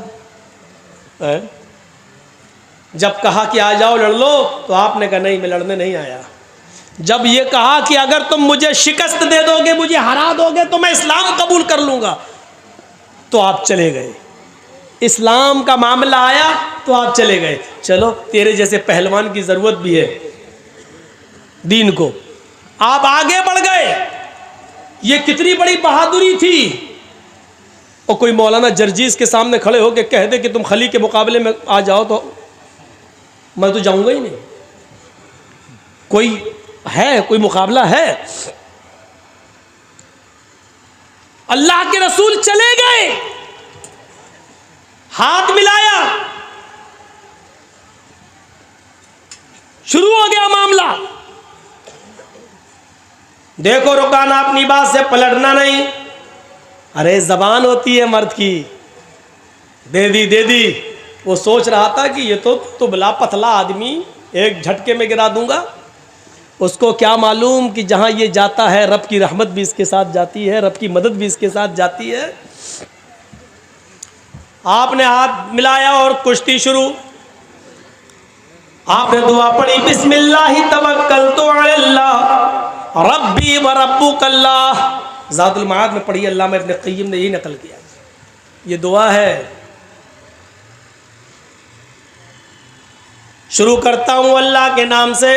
[SPEAKER 1] जब कहा कि आ जाओ लड़ लो तो आपने कहा नहीं, मैं लड़ने नहीं आया। जब ये कहा कि अगर तुम मुझे शिकस्त दे दोगे, मुझे हरा दोगे तो मैं इस्लाम कबूल कर लूंगा, तो आप चले गए। इस्लाम का मामला आया तो आप चले गए। चलो, तेरे जैसे पहलवान की जरूरत भी है दीन को। आप आगे बढ़ गए। ये कितनी बड़ी बहादुरी थी। और कोई मौलाना जर्जीस के सामने खड़े होकर कह दे कि तुम खली के मुकाबले में आ जाओ, तो मैं तो जाऊंगा ही नहीं। कोई मुकाबला है? अल्लाह के रसूल चले गए, हाथ मिलाया, शुरू हो गया मामला। देखो रुकाना, अपनी बात से पलटना नहीं। अरे जबान होती है मर्द की, दे दी। वो सोच रहा था कि ये तो तुबला पतला आदमी, एक झटके में गिरा दूंगा। उसको क्या मालूम कि जहां ये जाता है रब की रहमत भी इसके साथ जाती है, रब की मदद भी इसके साथ जाती है। आपने हाथ मिलाया और कुश्ती शुरू। आपने दुआ पढ़ी, बिस्मिल्लाहि तवक्कलतु अलल्लाह रब्बी व रब्बुकल्लाह। ज़ादुल माद में पढ़ी, अल्लामा इब्न क़य्यिम ने यही नकल किया। ये दुआ है। शुरू करता हूं अल्लाह के नाम से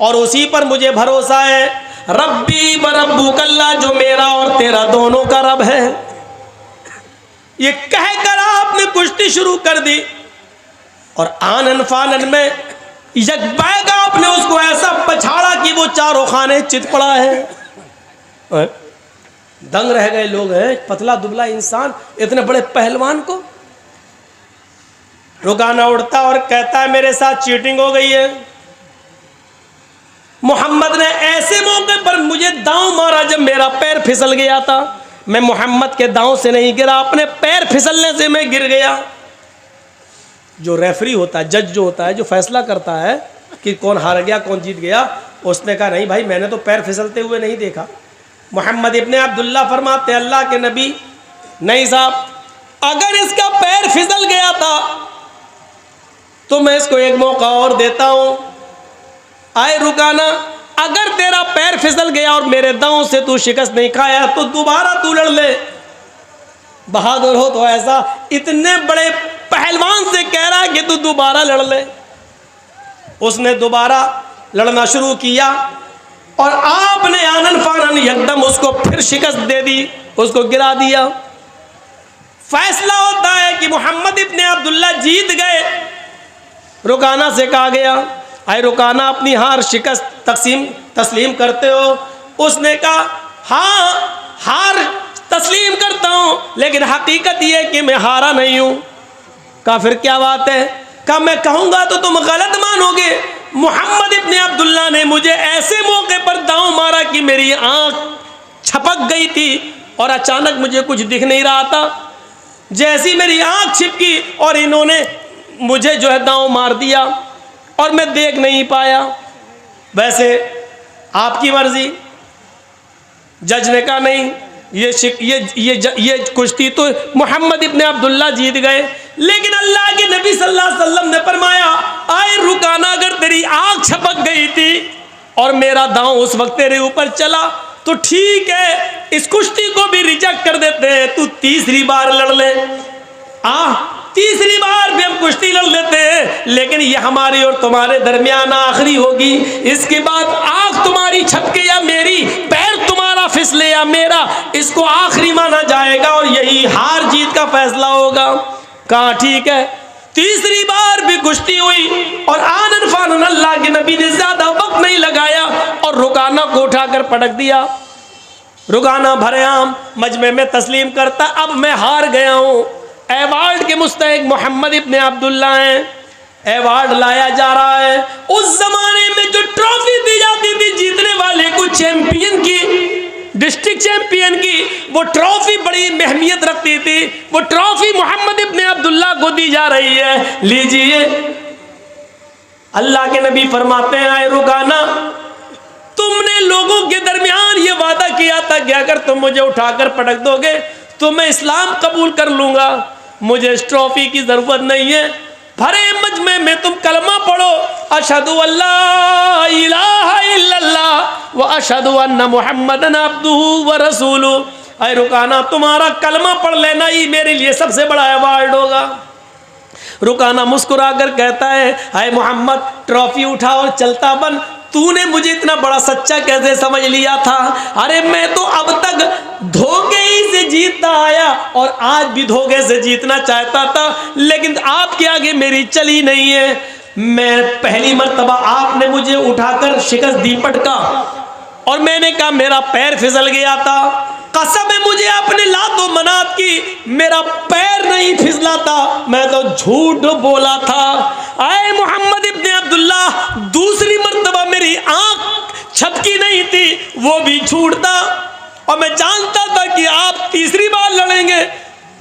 [SPEAKER 1] और उसी पर मुझे भरोसा है। रब्बी व रब्बुकल्लाह, जो मेरा और तेरा दोनों का रब है। ये कहकर आपने कुश्ती शुरू कर दी और आनन फानन में यकबैग आपने उसको ऐसा पछाड़ा कि वो चारों खाने चित पड़ा है। दंग रह गए लोग। हैं पतला दुबला इंसान, इतने बड़े पहलवान को। रुकाना उड़ता और कहता है मेरे साथ चीटिंग हो गई है। मोहम्मद ने ऐसे मौके पर मुझे दांव मारा जब मेरा पैर फिसल गया था। मैं मोहम्मद के दांव से नहीं गिरा, अपने पैर फिसलने से मैं गिर गया। जो रेफरी होता है, जज जो होता है, जो फैसला करता है कि कौन हार गया कौन जीत गया, उसने कहा नहीं भाई, मैंने तो पैर फिसलते हुए नहीं देखा। मोहम्मद इब्ने अब्दुल्ला फरमाते अल्लाह के नबी, नहीं साहब, अगर इसका पैर फिसल गया था तो मैं इसको एक मौका और देता हूं। आए रुकाना, अगर तेरा पैर फिसल गया और मेरे दांव से तू शिकस्त नहीं खाया तो दोबारा तू लड़ ले। बहादुर हो तो ऐसा, इतने बड़े पहलवान से कह रहा है कि तू दोबारा लड़ ले। उसने दोबारा लड़ना शुरू किया और आपने आनन फानन एकदम उसको फिर शिकस्त दे दी, उसको गिरा दिया। फैसला होता है कि मोहम्मद इब्ने अब्दुल्ला जीत गए। रुकाना से कहा गया, आए रुकाना, अपनी हार शिकस्त तस्लीम करते हो? उसने कहा हाँ, हार तस्लीम करता हूं, लेकिन हकीकत यह कि मैं हारा नहीं हूं। कहा फिर क्या बात है? कहा मैं कहूंगा तो तुम गलत मानोगे। मोहम्मद इब्ने अब्दुल्ला ने मुझे ऐसे मौके पर दांव मारा कि मेरी आंख छपक गई थी और अचानक मुझे कुछ दिख नहीं रहा था। जैसी मेरी आंख छिपकी और इन्होंने मुझे जो है दांव मार दिया और मैं देख नहीं पाया। वैसे आपकी मर्जी। जज ने कहा नहीं, ये कुश्ती तो मोहम्मद इब्ने अब्दुल्ला जीत गए, लेकिन अल्लाह के नबी सल्लल्लाहु अलैहि वसल्लम ने फरमाया, आए रुकाना, अगर तेरी आंख छपक गई थी और मेरा दांव उस वक्त तेरे ऊपर चला तो ठीक है, इस कुश्ती को भी रिजेक्ट कर देते हैं, तू तीसरी बार लड़ ले। तीसरी बार भी हम कुश्ती लड़ लेते हैं, लेकिन ये हमारे और तुम्हारे दरमियान आखिरी होगी। इसके बाद आंख तुम्हारी छपके या मेरी, पैर तुम्हारा फिसले या मेरा, इसको आखिरी माना जाएगा और यही हार जीत का फैसला होगा। कहा ठीक है। तीसरी बार भी कुश्ती हुई और आनन फानन अल्लाह के नबी ने ज्यादा वक्त नहीं लगाया और रुकाना को उठाकर पटक दिया। रुकाना भरेआम मजमे में तस्लीम करता, अब मैं हार गया हूं। अवार्ड के मुस्तहिक मोहम्मद इब्ने अब्दुल्ला हैं। अवार्ड लाया जा रहा है। उस जमाने में जो ट्रॉफी दी जाती थी जीतने वाले को, चैंपियन की, डिस्ट्रिक्ट चैंपियन की, वो ट्रॉफी बड़ी अहमियत रखती थी। वो ट्रॉफी मोहम्मद इब्ने अब्दुल्ला को दी जा रही है, लीजिए। अल्लाह के नबी फरमाते हैं, आए रुकाना, तुमने लोगों के दरमियान ये वादा किया था कि अगर तुम मुझे उठाकर पटक दोगे तो मैं इस्लाम कबूल कर लूंगा, मुझे इस ट्रॉफी की जरूरत नहीं है। भरे मजमे में तुम कलमा पढ़ो, अशहदु अल्ला इलाहा इल्लल्लाह व अशहदु अन्ना मुहम्मदन अब्दुहु व रसूलुहु। ऐ रुकाना, तुम्हारा कलमा पढ़ लेना ही मेरे लिए सबसे बड़ा अवार्ड होगा। रुकाना मुस्कुराकर कहता है, हाय मोहम्मद, ट्रॉफी उठा और चलता बन। तूने मुझे इतना बड़ा सच्चा कैसे समझ लिया था? अरे मैं तो अब तक धोखे ही से जीतता आया और आज भी धोखे से जीतना चाहता था, लेकिन आपके आगे मेरी चली नहीं है। मैं पहली मर्तबा आपने मुझे उठाकर शिकस्त दी, पटका, और मैंने कहा मेरा पैर फिसल गया था। कसम है मुझे अपने लातो मनात की, मेरा पैर नहीं फिसला था, मैं तो झूठ बोला था। आए मोहम्मद इब्ने अब्दुल्ला, दूसरी मर्तबा मेरी आंख छपकी नहीं थी, वो भी झूठ था, और मैं जानता था कि आप तीसरी बार लड़ेंगे,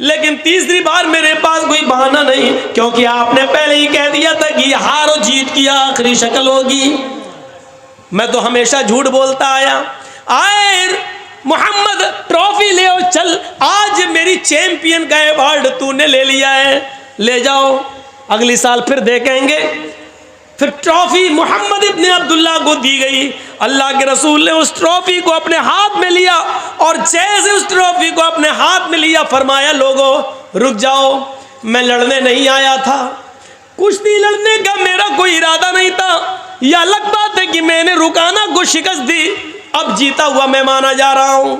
[SPEAKER 1] लेकिन तीसरी बार मेरे पास कोई बहाना नहीं, क्योंकि आपने पहले ही कह दिया था कि हार और जीत की आखिरी शक्ल होगी। मैं तो हमेशा झूठ बोलता आया। आए मोहम्मद, ट्रॉफी ले और चल, आज मेरी चैंपियन का अवार्ड तूने ले लिया है, ले जाओ, अगली साल फिर देखेंगे। फिर ट्रॉफी मोहम्मद इब्ने अब्दुल्ला को दी गई। अल्लाह के रसूल ने उस ट्रॉफी को अपने हाथ में लिया और जैसे उस ट्रॉफी को अपने हाथ में लिया, फरमाया लोगों रुक जाओ, मैं लड़ने नहीं आया था, कुश्ती लड़ने का मेरा कोई इरादा नहीं था। यह अलग बात है कि मैंने रुकाना को शिकस्त दी, अब जीता हुआ मैं माना जा रहा हूं,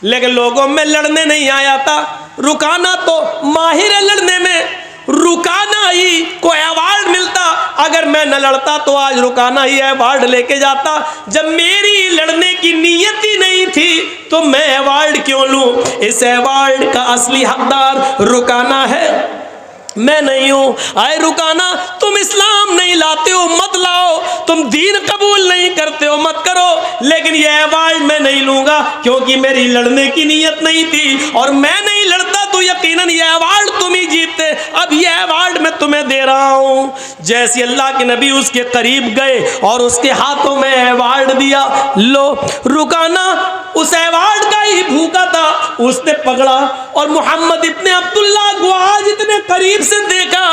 [SPEAKER 1] लेकिन लोगों में लड़ने नहीं आया था। रुकाना तो माहिर है लड़ने में, रुकाना ही को अवार्ड मिलता। अगर मैं न लड़ता तो आज रुकाना ही अवार्ड लेके जाता। जब मेरी लड़ने की नीयत ही नहीं थी तो मैं अवार्ड क्यों लूं? इस अवार्ड का असली हकदार रुकाना है, मैं नहीं हूं। आए रुकाना, तुम इस्लाम नहीं लाते हो मत लाओ, तुम दीन कबूल नहीं करते हो मत करो, लेकिन यह अवार्ड मैं नहीं लूंगा, क्योंकि मेरी लड़ने की नीयत नहीं थी, और मैं नहीं लड़ता तो यकीनन यह अवार्ड तुम ही जीतते। अब यह अवार्ड मैं तुम्हें दे रहा हूं। जैसे अल्लाह के नबी उसके करीब गए और उसके हाथों में अवार्ड दिया, लो। रुकाना उस अवार्ड का ही भूखा था, उसने पकड़ा और मोहम्मद इब्ने अब्दुल्ला को आज इतने करीब से देखा,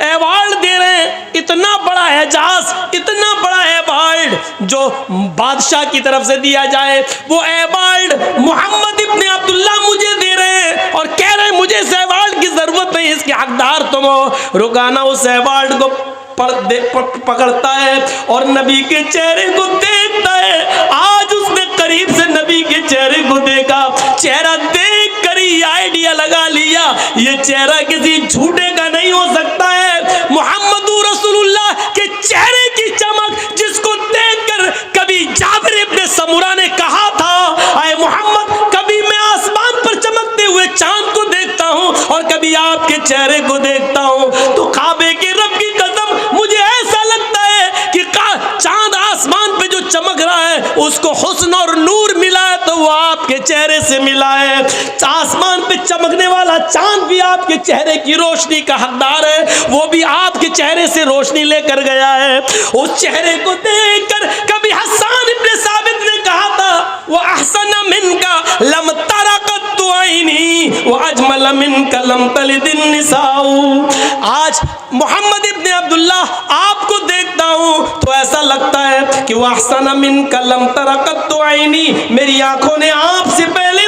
[SPEAKER 1] अवार्ड दे रहे हैं, इतना बड़ा एजाज, इतना बड़ा अवार्ड जो बादशाह की तरफ से दिया जाए, वो अवार्ड मोहम्मद इब्ने अब्दुल्ला मुझे दे रहे हैं और कह रहे हैं मुझे इस अवार्ड की जरूरत नहीं, इसके हकदार तुम हो। रुकाना उस अवार्ड को पकड़ता है और नबी के चेहरे को देखता है। आज उसने करीब से नबी के चेहरे को देखा, चेहरा देख कर ही आइडिया लगा लिया ये चेहरा किसी झूठे का नहीं हो सकता है। मुहम्मदुर रसूलुल्लाह के चेहरे की चमक जिसको देखकर कभी जाबिर इब्ने समुरा ने कहा था, आए मोहम्मद, कभी मैं आसमान पर चमकते हुए चांद को देखता हूं और कभी आपके चेहरे को देखता हूं, तो काबे के रब की कसम मुझे ऐसा लगता है कि चांद आसमान पे जो चमक रहा है उसको हुस्न और नूर मिला है तो वो आपके चेहरे से मिला है। आसमान पे चमकने वाला चांद भी आपके चेहरे की रोशनी का हकदार है, वो भी आपके चेहरे से रोशनी लेकर गया है। उस चेहरे को देखकर कभी हसन इब्ने साबित ने कहा था, वो अहसन मिनका लम तरा कत्तु आईनी व अजमल मिनका लम तलिदिन निसाउ। आज मोहम्मद इब्ने अब्दुल्ला आपको देखता हूं तो ऐसा लगता है कि वह अहसन मिनका लम तरा कत्तु आईनी, मेरी आंखों ने आपसे पहले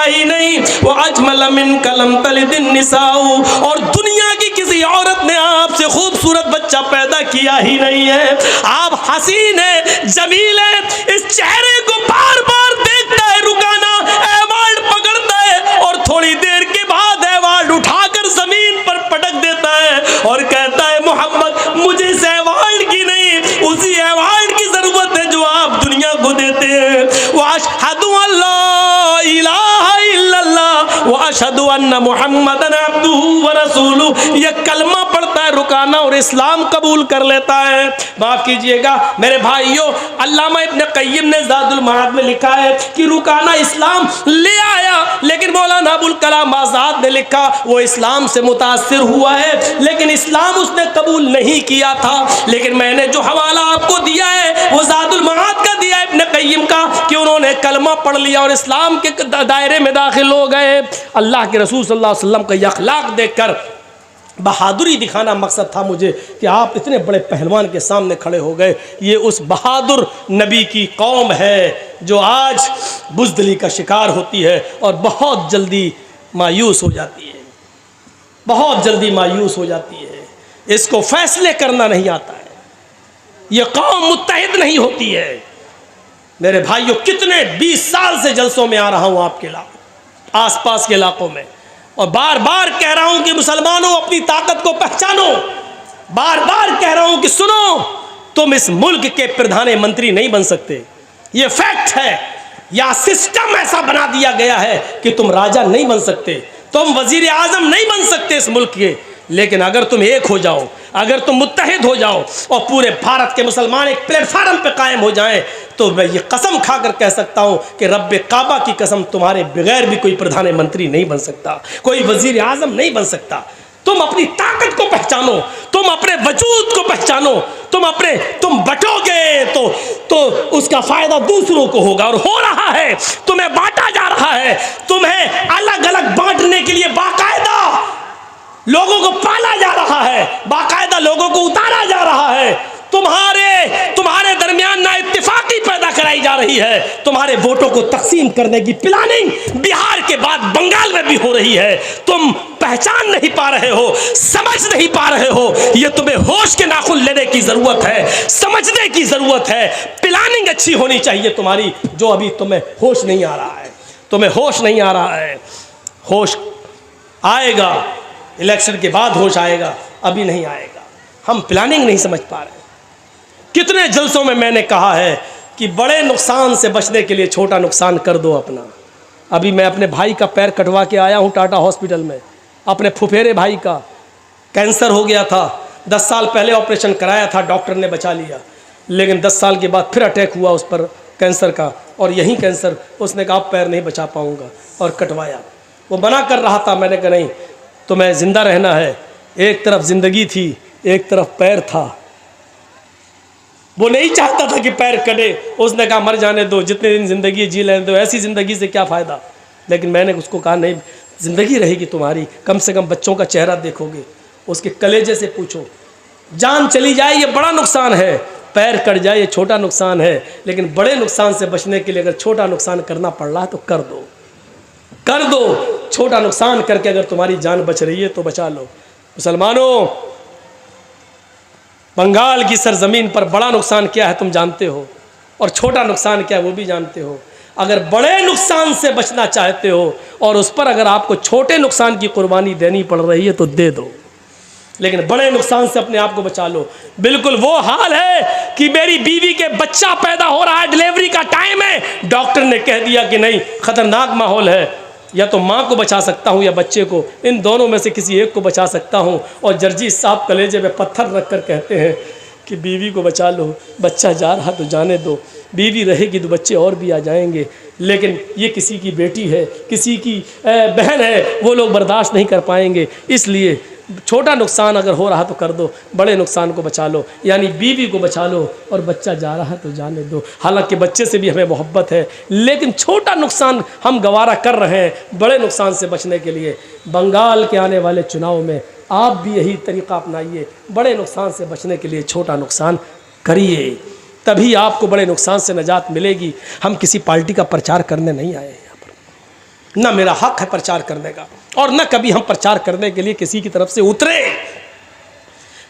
[SPEAKER 1] ही नहीं, वो अजमल मिन कलम तलिदिन निसाउ, और दुनिया की किसी औरत ने आपसे खूबसूरत बच्चा पैदा किया ही नहीं है। आप हसीन है, जमील है, इस चेहरे को बार बार देखता है रुकाना, एवार्ड पकड़ता है और थोड़ी देर के बाद एवार्ड उठाकर जमीन पर पटक देता है और कहता है मोहम्मद मुझे इस एवार्ड की नहीं, उसी एवार्ड की जरूरत है जो आप दुनिया को देते हैं। वो अशहदु अल्ला इलाहा इल्लल्लाह व अशहदु अन्ना मुहम्मदन अब्दुहु व रसूलुहु, ये कलमा पढ़ता है रुकाना और इस्लाम कबूल कर लेता है। माफ कीजिएगा मेरे भाइयों, अल्लामा इब्न क़य्यिम ने ज़ादुल मआद में लिखा है कि रुकाना इस्लाम ले आया, लेकिन मौलाना अबुल कलाम आज़ाद ने लिखा वो इस्लाम से मुतासिर हुआ है लेकिन इस्लाम उसने कबूल नहीं किया था। लेकिन मैंने जो हवाला आपको दिया है वो ज़ादुल मआद का दिया इब्न क़य्यिम का कि उन्होंने कलमा पढ़ लिया और इस्लाम के दायरे में दाखिल हो गए। अल्लाह के रसूल सल्लल्लाहु अलैहि वसल्लम का ये अखलाक देखकर बहादुरी दिखाना मकसद था मुझे कि आप इतने बड़े पहलवान के सामने खड़े हो गए। ये उस बहादुर नबी की कौम है जो आज बुज़दिली का शिकार होती है और बहुत जल्दी मायूस हो जाती है, बहुत जल्दी मायूस हो जाती है। इसको फैसले करना नहीं आता है, ये कौम मुत्तहिद नहीं होती है। मेरे भाइयों, कितने 20 साल से जलसों में आ रहा हूँ आपके आसपास के इलाकों में और बार बार कह रहा हूं कि मुसलमानों अपनी ताकत को पहचानो, बार बार कह रहा हूं कि सुनो, तुम इस मुल्क के प्रधानमंत्री नहीं बन सकते, ये फैक्ट है। या सिस्टम ऐसा बना दिया गया है कि तुम राजा नहीं बन सकते, तुम वजीर आजम नहीं बन सकते इस मुल्क के। लेकिन अगर तुम एक हो जाओ, अगर तुम मुत्तहिद हो जाओ और पूरे भारत के मुसलमान एक प्लेटफार्म पे कायम हो जाएं, तो मैं ये कसम खाकर कह सकता हूं कि रब्बे काबा की कसम तुम्हारे बगैर भी कोई प्रधानमंत्री नहीं बन सकता, कोई वजीर आजम नहीं बन सकता। तुम अपनी ताकत को पहचानो, तुम अपने वजूद को पहचानो, तुम बटोगे तो उसका फायदा दूसरों को होगा और हो रहा है। तुम्हें बांटा जा रहा है, तुम्हें अलग अलग बांटने के लिए बाकायदा लोगों को पाला जा रहा है, बाकायदा लोगों को उतारा जा रहा है। तुम्हारे दरमियान ना इत्तेफाकी पैदा कराई जा रही है, तुम्हारे वोटों को तकसीम करने की प्लानिंग बिहार के बाद बंगाल में भी हो रही है। तुम पहचान नहीं पा रहे हो, समझ नहीं पा रहे हो। ये तुम्हें होश के नाखून लेने की जरूरत है, समझने की जरूरत है। प्लानिंग अच्छी होनी चाहिए तुम्हारी, जो अभी तुम्हें होश नहीं आ रहा है, तुम्हें होश नहीं आ रहा है। होश आएगा, इलेक्शन के बाद होश आएगा, अभी नहीं आएगा। हम प्लानिंग नहीं समझ पा रहे। कितने जलसों में मैंने कहा है कि बड़े नुकसान से बचने के लिए छोटा नुकसान कर दो अपना। अभी मैं अपने भाई का पैर कटवा के आया हूँ टाटा हॉस्पिटल में, अपने फुफेरे भाई का कैंसर हो गया था। 10 साल पहले ऑपरेशन कराया था, डॉक्टर ने बचा लिया, लेकिन 10 साल के बाद फिर अटैक हुआ उस पर कैंसर का, और यही कैंसर। उसने कहा पैर नहीं बचा पाऊँगा और कटवाया। वो मना कर रहा था, मैंने कहा नहीं, तुम्हें ज़िंदा रहना है। एक तरफ ज़िंदगी थी, एक तरफ पैर था। वो नहीं चाहता था कि पैर कटे, उसने कहा मर जाने दो, जितने दिन ज़िंदगी जी लेने दो, ऐसी ज़िंदगी से क्या फ़ायदा। लेकिन मैंने उसको कहा नहीं, ज़िंदगी रहेगी तुम्हारी, कम से कम बच्चों का चेहरा देखोगे, उसके कलेजे से पूछो। जान चली जाए ये बड़ा नुकसान है, पैर कट जाए ये छोटा नुकसान है, लेकिन बड़े नुकसान से बचने के लिए अगर छोटा नुकसान करना पड़ रहा है तो कर दो, कर दो। छोटा नुकसान करके अगर तुम्हारी जान बच रही है तो बचा लो। मुसलमानों, बंगाल की सरजमीन पर बड़ा नुकसान क्या है तुम जानते हो, और छोटा नुकसान क्या है वो भी जानते हो। अगर बड़े नुकसान से बचना चाहते हो और उस पर अगर आपको छोटे नुकसान की कुर्बानी देनी पड़ रही है तो दे दो, लेकिन बड़े नुकसान से अपने आप को बचा लो। बिल्कुल वो हाल है कि मेरी बीवी के बच्चा पैदा हो रहा है, डिलीवरी का टाइम है, डॉक्टर ने कह दिया कि नहीं, खतरनाक माहौल है, या तो माँ को बचा सकता हूँ या बच्चे को, इन दोनों में से किसी एक को बचा सकता हूँ। और जर्जी साहब कलेजे में पत्थर रख कर कहते हैं कि बीवी को बचा लो, बच्चा जा रहा तो जाने दो, बीवी रहेगी तो बच्चे और भी आ जाएंगे। लेकिन ये किसी की बेटी है, किसी की बहन है, वो लोग बर्दाश्त नहीं कर पाएंगे। इसलिए छोटा नुकसान अगर हो रहा तो कर दो, बड़े नुकसान को बचा लो, यानी बीवी को बचा लो और बच्चा जा रहा है तो जाने दो। हालांकि बच्चे से भी हमें मोहब्बत है, लेकिन छोटा नुकसान हम गवारा कर रहे हैं बड़े नुकसान से बचने के लिए। बंगाल के आने वाले चुनाव में आप भी यही तरीक़ा अपनाइए, बड़े नुकसान से बचने के लिए छोटा नुकसान करिए, तभी आपको बड़े नुकसान से निजात मिलेगी। हम किसी पार्टी का प्रचार करने नहीं आए हैं यहाँ पर, न मेरा हक है प्रचार करने का, और न कभी हम प्रचार करने के लिए किसी की तरफ से उतरे।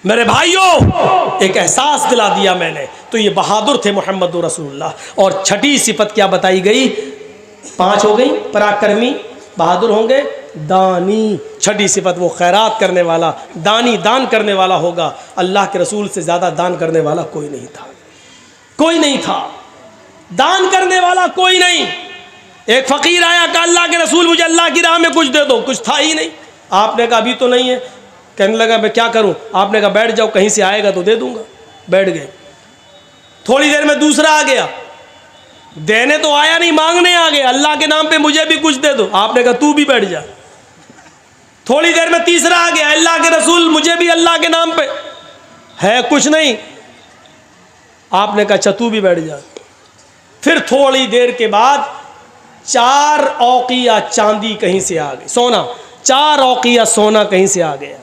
[SPEAKER 1] मेरे भाइयों, एक एहसास दिला दिया मैंने, तो ये बहादुर थे मोहम्मद रसूलुल्लाह। और छठी सिफत क्या बताई गई? 5 हो गई, पराक्रमी, बहादुर होंगे, दानी। छठी सिफत वो खैरात करने वाला, दानी, दान करने वाला होगा। अल्लाह के रसूल से ज़्यादा दान करने वाला कोई नहीं था, कोई नहीं था, दान करने वाला कोई नहीं। एक फ़कीर आया, कहा अल्लाह के रसूल मुझे अल्लाह की राह में कुछ दे दो। कुछ था ही नहीं। आपने कहा अभी तो नहीं है। कहने लगा मैं क्या करूं? आपने कहा बैठ जाओ, कहीं से आएगा तो दे दूंगा। बैठ गए। थोड़ी देर में दूसरा आ गया, देने तो आया नहीं, मांगने आ गया, अल्लाह के नाम पे मुझे भी कुछ दे दो। आपने कहा तू भी बैठ जा। थोड़ी देर में तीसरा आ गया, अल्लाह के रसूल मुझे भी अल्लाह के नाम पे है कुछ नहीं। आपने कहा अच्छा तू भी बैठ जा। फिर थोड़ी देर के बाद 4 औकिया चांदी कहीं से आ गई, सोना, 4 औकिया सोना कहीं से आ गया।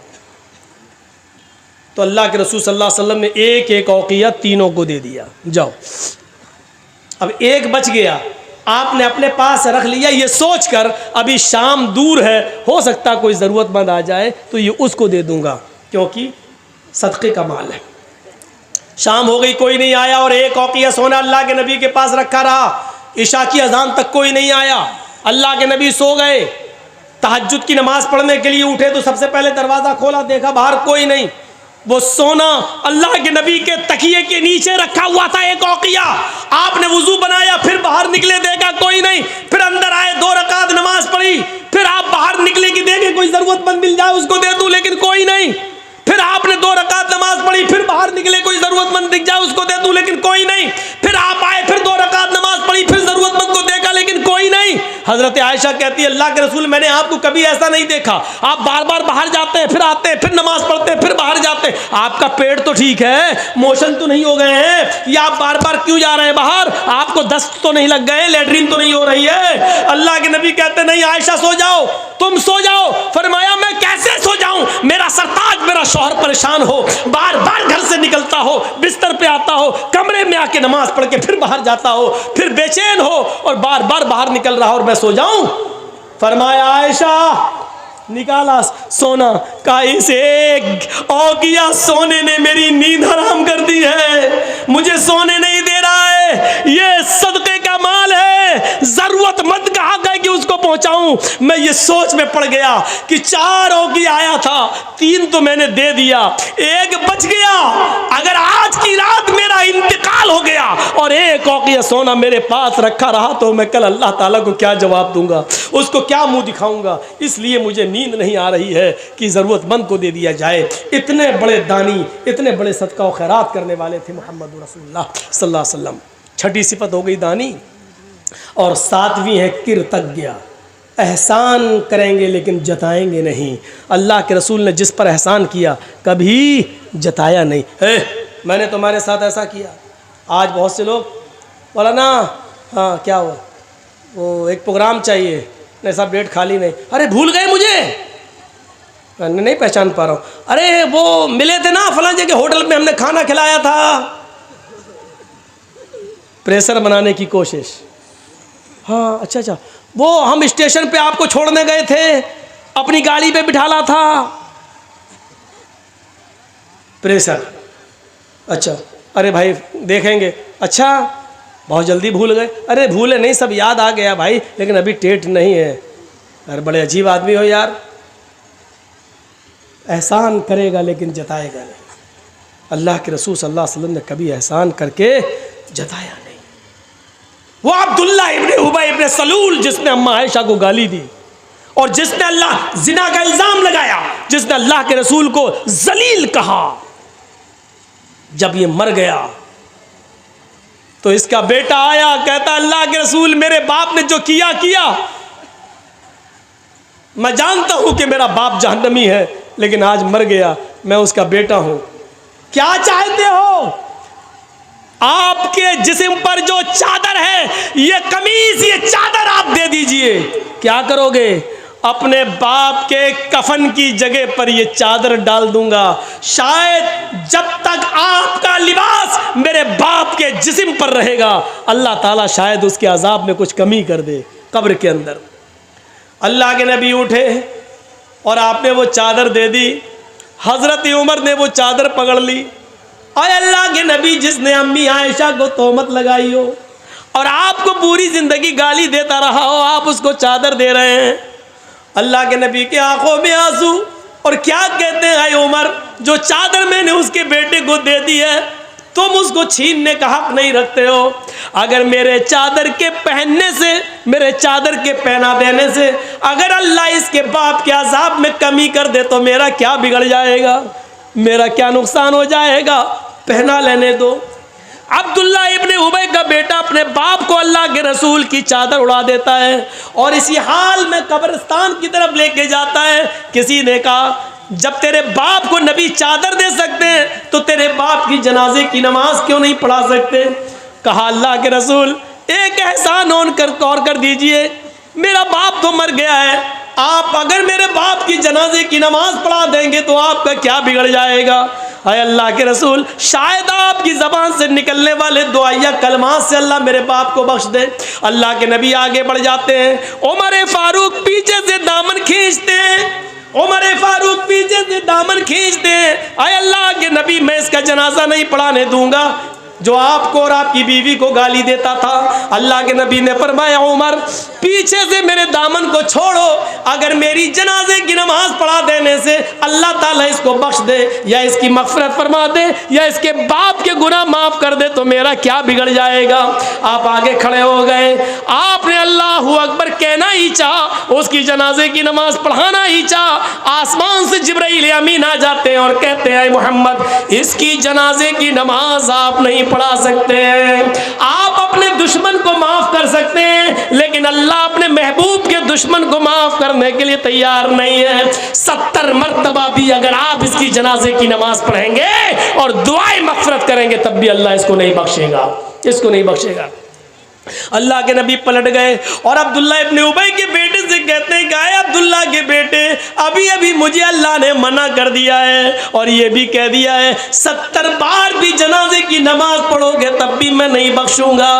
[SPEAKER 1] तो अल्लाह के रसूल सल्लल्लाहु अलैहि वसल्लम ने एक एक औकिया तीनों को दे दिया, जाओ। अब एक बच गया, आपने अपने पास रख लिया, ये सोचकर अभी शाम दूर है, हो सकता कोई ज़रूरतमंद आ जाए तो ये उसको दे दूंगा, क्योंकि सदक़े का माल है। शाम हो गई, कोई नहीं आया, और एक औकिया सोना अल्लाह के नबी के पास रखा रहा। इशा की अजान तक कोई नहीं आया। अल्लाह के नबी सो गए। तहज्जुद की नमाज पढ़ने के लिए उठे तो सबसे पहले दरवाज़ा खोला, देखा बाहर कोई नहीं। वो सोना अल्लाह के नबी के तकिए के नीचे रखा हुआ था, एक औकिया। आपने वुजू बनाया, फिर बाहर निकले, देखा कोई नहीं। फिर अंदर आए, 2 रकात नमाज पढ़ी। फिर आप बाहर निकले कि देखे कोई ज़रूरतमंद मिल जाए उसको दे दूँ, लेकिन कोई नहीं। फिर आपने 2 रकात नमाज पढ़ी, फिर बाहर निकले, कोई ज़रूरतमंद दिख जाए उसको दे दूँ, लेकिन कोई नहीं। फिर आप आए, फिर 2 रकात नमाज पढ़ी, फिर ज़रूरतमंद को देखा, लेकिन कोई नहीं। हज़रत आयशा कहती है अल्लाह के रसूल मैंने आपको कभी ऐसा नहीं देखा, आप बार बार बाहर जाते हैं, फिर आते हैं, फिर नमाज पढ़ते हैं, फिर बाहर जाते हैं। आपका पेट तो ठीक है, मोशन तो नहीं हो गए हैं, या आप बार बार क्यों जा रहे हैं बाहर? आपको दस्त तो नहीं लग गए, लेटरिन तो नहीं हो रही है? अल्लाह के नबी कहते नहीं आयशा सो जाओ, तुम सो जाओ। फरमाया मैं कैसे सो जाऊं? मेरा सरताज, मेरा शौहर परेशान हो, बार बार घर से निकलता हो, बिस्तर पे आता हो, कमरे में आके नमाज पढ़ के फिर बाहर जाता हो, फिर बेचैन हो और बार बार बाहर निकल रहा हो, और मैं सो जाऊं? फरमाया आयशा, निकाला सोना, का इस एक औकिया सोने ने मेरी नींद हराम कर दी है, मुझे सोने नहीं दे रहा है, ये सदक़े का माल है, ज़रूरतमंद का हक है कि उसको पहुंचाऊं। मैं ये सोच में पड़ गया कि 4 औकिया आया था, 3 तो मैंने दे दिया, 1 बच गया। अगर आज की रात मेरा इंतकाल हो गया और 1 औकिया सोना मेरे पास रखा रहा तो मैं कल अल्लाह ताला को क्या जवाब दूंगा, उसको क्या मुंह दिखाऊंगा? इसलिए मुझे नींद नहीं आ रही है कि ज़रूरतमंद को दे दिया जाए। इतने बड़े दानी, इतने बड़े सदका और खैरात करने वाले थे मोहम्मद रसूलुल्लाह सल्लल्लाहु अलैहि वसल्लम। छठी सिफत हो गई दानी, और 7वीं है कृतज्ञ। एहसान करेंगे लेकिन जताएंगे नहीं। अल्लाह के रसूल ने जिस पर एहसान किया कभी जताया नहीं। मैंने तुम्हारे साथ ऐसा किया। आज बहुत से लोग बोला ना, हाँ क्या हुआ, वो एक प्रोग्राम चाहिए, नहीं साहब डेट खाली नहीं, अरे भूल गए मुझे, नहीं पहचान पा रहा हूँ, अरे वो मिले थे ना फलां जगह होटल में, हमने खाना खिलाया था। प्रेशर बनाने की कोशिश। हाँ अच्छा अच्छा, वो हम स्टेशन पे आपको छोड़ने गए थे, अपनी गाड़ी पे बिठाला था। प्रेशर। अच्छा, अरे भाई देखेंगे, अच्छा बहुत जल्दी भूल गए, अरे भूले नहीं, सब याद आ गया भाई, लेकिन अभी डेट नहीं है। अरे बड़े अजीब आदमी हो यार, एहसान करेगा लेकिन जताएगा नहीं। अल्लाह के रसूल सल्लल्लाहु अलैहि वसल्लम ने कभी एहसान करके जताया नहीं। वो अब्दुल्ला इब्ने उबई इब्ने सलूल जिसने अम्मा आयशा को गाली दी, और जिसने अल्लाह जिना का इल्ज़ाम लगाया, जिसने अल्लाह के रसूल को जलील कहा, जब ये मर गया तो इसका बेटा आया, कहता अल्लाह के रसूल मेरे बाप ने जो किया किया, मैं जानता हूं कि मेरा बाप जहन्नमी है, लेकिन आज मर गया, मैं उसका बेटा हूं, क्या चाहते हो? आपके जिस्म पर जो चादर है, ये कमीज, ये चादर आप दे दीजिए। क्या करोगे? अपने बाप के कफन की जगह पर ये चादर डाल दूंगा। शायद जब तक आपका लिबास मेरे बाप के जिस्म पर रहेगा, अल्लाह ताला शायद उसके अजाब में कुछ कमी कर दे कब्र के अंदर। अल्लाह के नबी उठे और आपने वो चादर दे दी। हज़रत उमर ने वो चादर पकड़ ली। और अल्लाह के नबी, जिसने अम्मी आयशा को तोहमत लगाई हो और आपको पूरी ज़िंदगी गाली देता रहा हो, आप उसको चादर दे रहे हैं। अल्लाह के नबी की आंखों में आंसू। और क्या कहते हैं उमर, जो चादर मैंने उसके बेटे को दे दी है, तुम उसको छीनने का हक नहीं रखते हो। अगर मेरे चादर के पहनने से, मेरे चादर के पहना देने से अगर अल्लाह इसके बाप के अज़ाब में कमी कर दे तो मेरा क्या बिगड़ जाएगा, मेरा क्या नुकसान हो जाएगा, पहना लेने दो। अब्दुल्ला इब्ने उबई का बेटा अपने बाप को अल्लाह के रसूल की चादर उड़ा देता है और इसी हाल में कब्रिस्तान की तरफ लेके जाता है। किसी ने कहा, जब तेरे बाप को नबी चादर दे सकते हैं तो तेरे बाप की जनाजे की नमाज क्यों नहीं पढ़ा सकते? कहा, अल्लाह के रसूल एक एहसान और कर दीजिए, मेरा बाप तो मर गया है, आप अगर मेरे बाप की जनाजे की नमाज पढ़ा देंगे तो आपका क्या बिगड़ जाएगा? अय अल्लाह के रसूल, शायद आपकी ज़बान से निकलने वाले दुआया कलमात से अल्लाह मेरे बाप को बख्श दे। अल्लाह के नबी आगे बढ़ जाते हैं। उमर फारूक पीछे से दामन खींचते हैं, उमर फारूक पीछे से दामन खींचते हैं। अय अल्लाह के नबी, मैं इसका जनाजा नहीं पढ़ाने दूंगा जो आपको और आपकी बीवी को गाली देता था। अल्लाह के नबी ने फरमाया, उमर पीछे से मेरे दामन को छोड़ो, अगर मेरी जनाजे की नमाज पढ़ा देने से अल्लाह ताला इसको बख्श दे या इसकी मग़फ़िरत फरमा दे या इसके बाप के गुनाह माफ़ कर दे तो मेरा क्या बिगड़ जाएगा? आप आगे खड़े हो गए, आपने अल्लाहु अकबर कहना ही चाहा, उसकी जनाजे की नमाज पढ़ाना ही चाहा। आसमान से जिब्राइल अमीन आ जाते हैं और कहते हैं, मोहम्मद इसकी जनाजे की नमाज आप नहीं पढ़ा सकते हैं। आप अपने दुश्मन को माफ कर सकते हैं, लेकिन अल्लाह अपने महबूब के दुश्मन को माफ करने के लिए तैयार नहीं है। 70 मरतबा भी अगर आप इसकी जनाजे की नमाज पढ़ेंगे और दुआए मग़फ़िरत करेंगे तब भी अल्लाह इसको नहीं बख्शेगा, इसको नहीं बख्शेगा। अल्लाह के नबी पलट गए और अब्दुल्ला इब्ने उबई के बेटे से कहते हैं, गाय अब्दुल्ला के बेटे, अभी अभी मुझे अल्लाह ने मना कर दिया है और ये भी कह दिया है 70 बार भी जनाजे की नमाज पढ़ोगे तब भी मैं नहीं बख्शूंगा।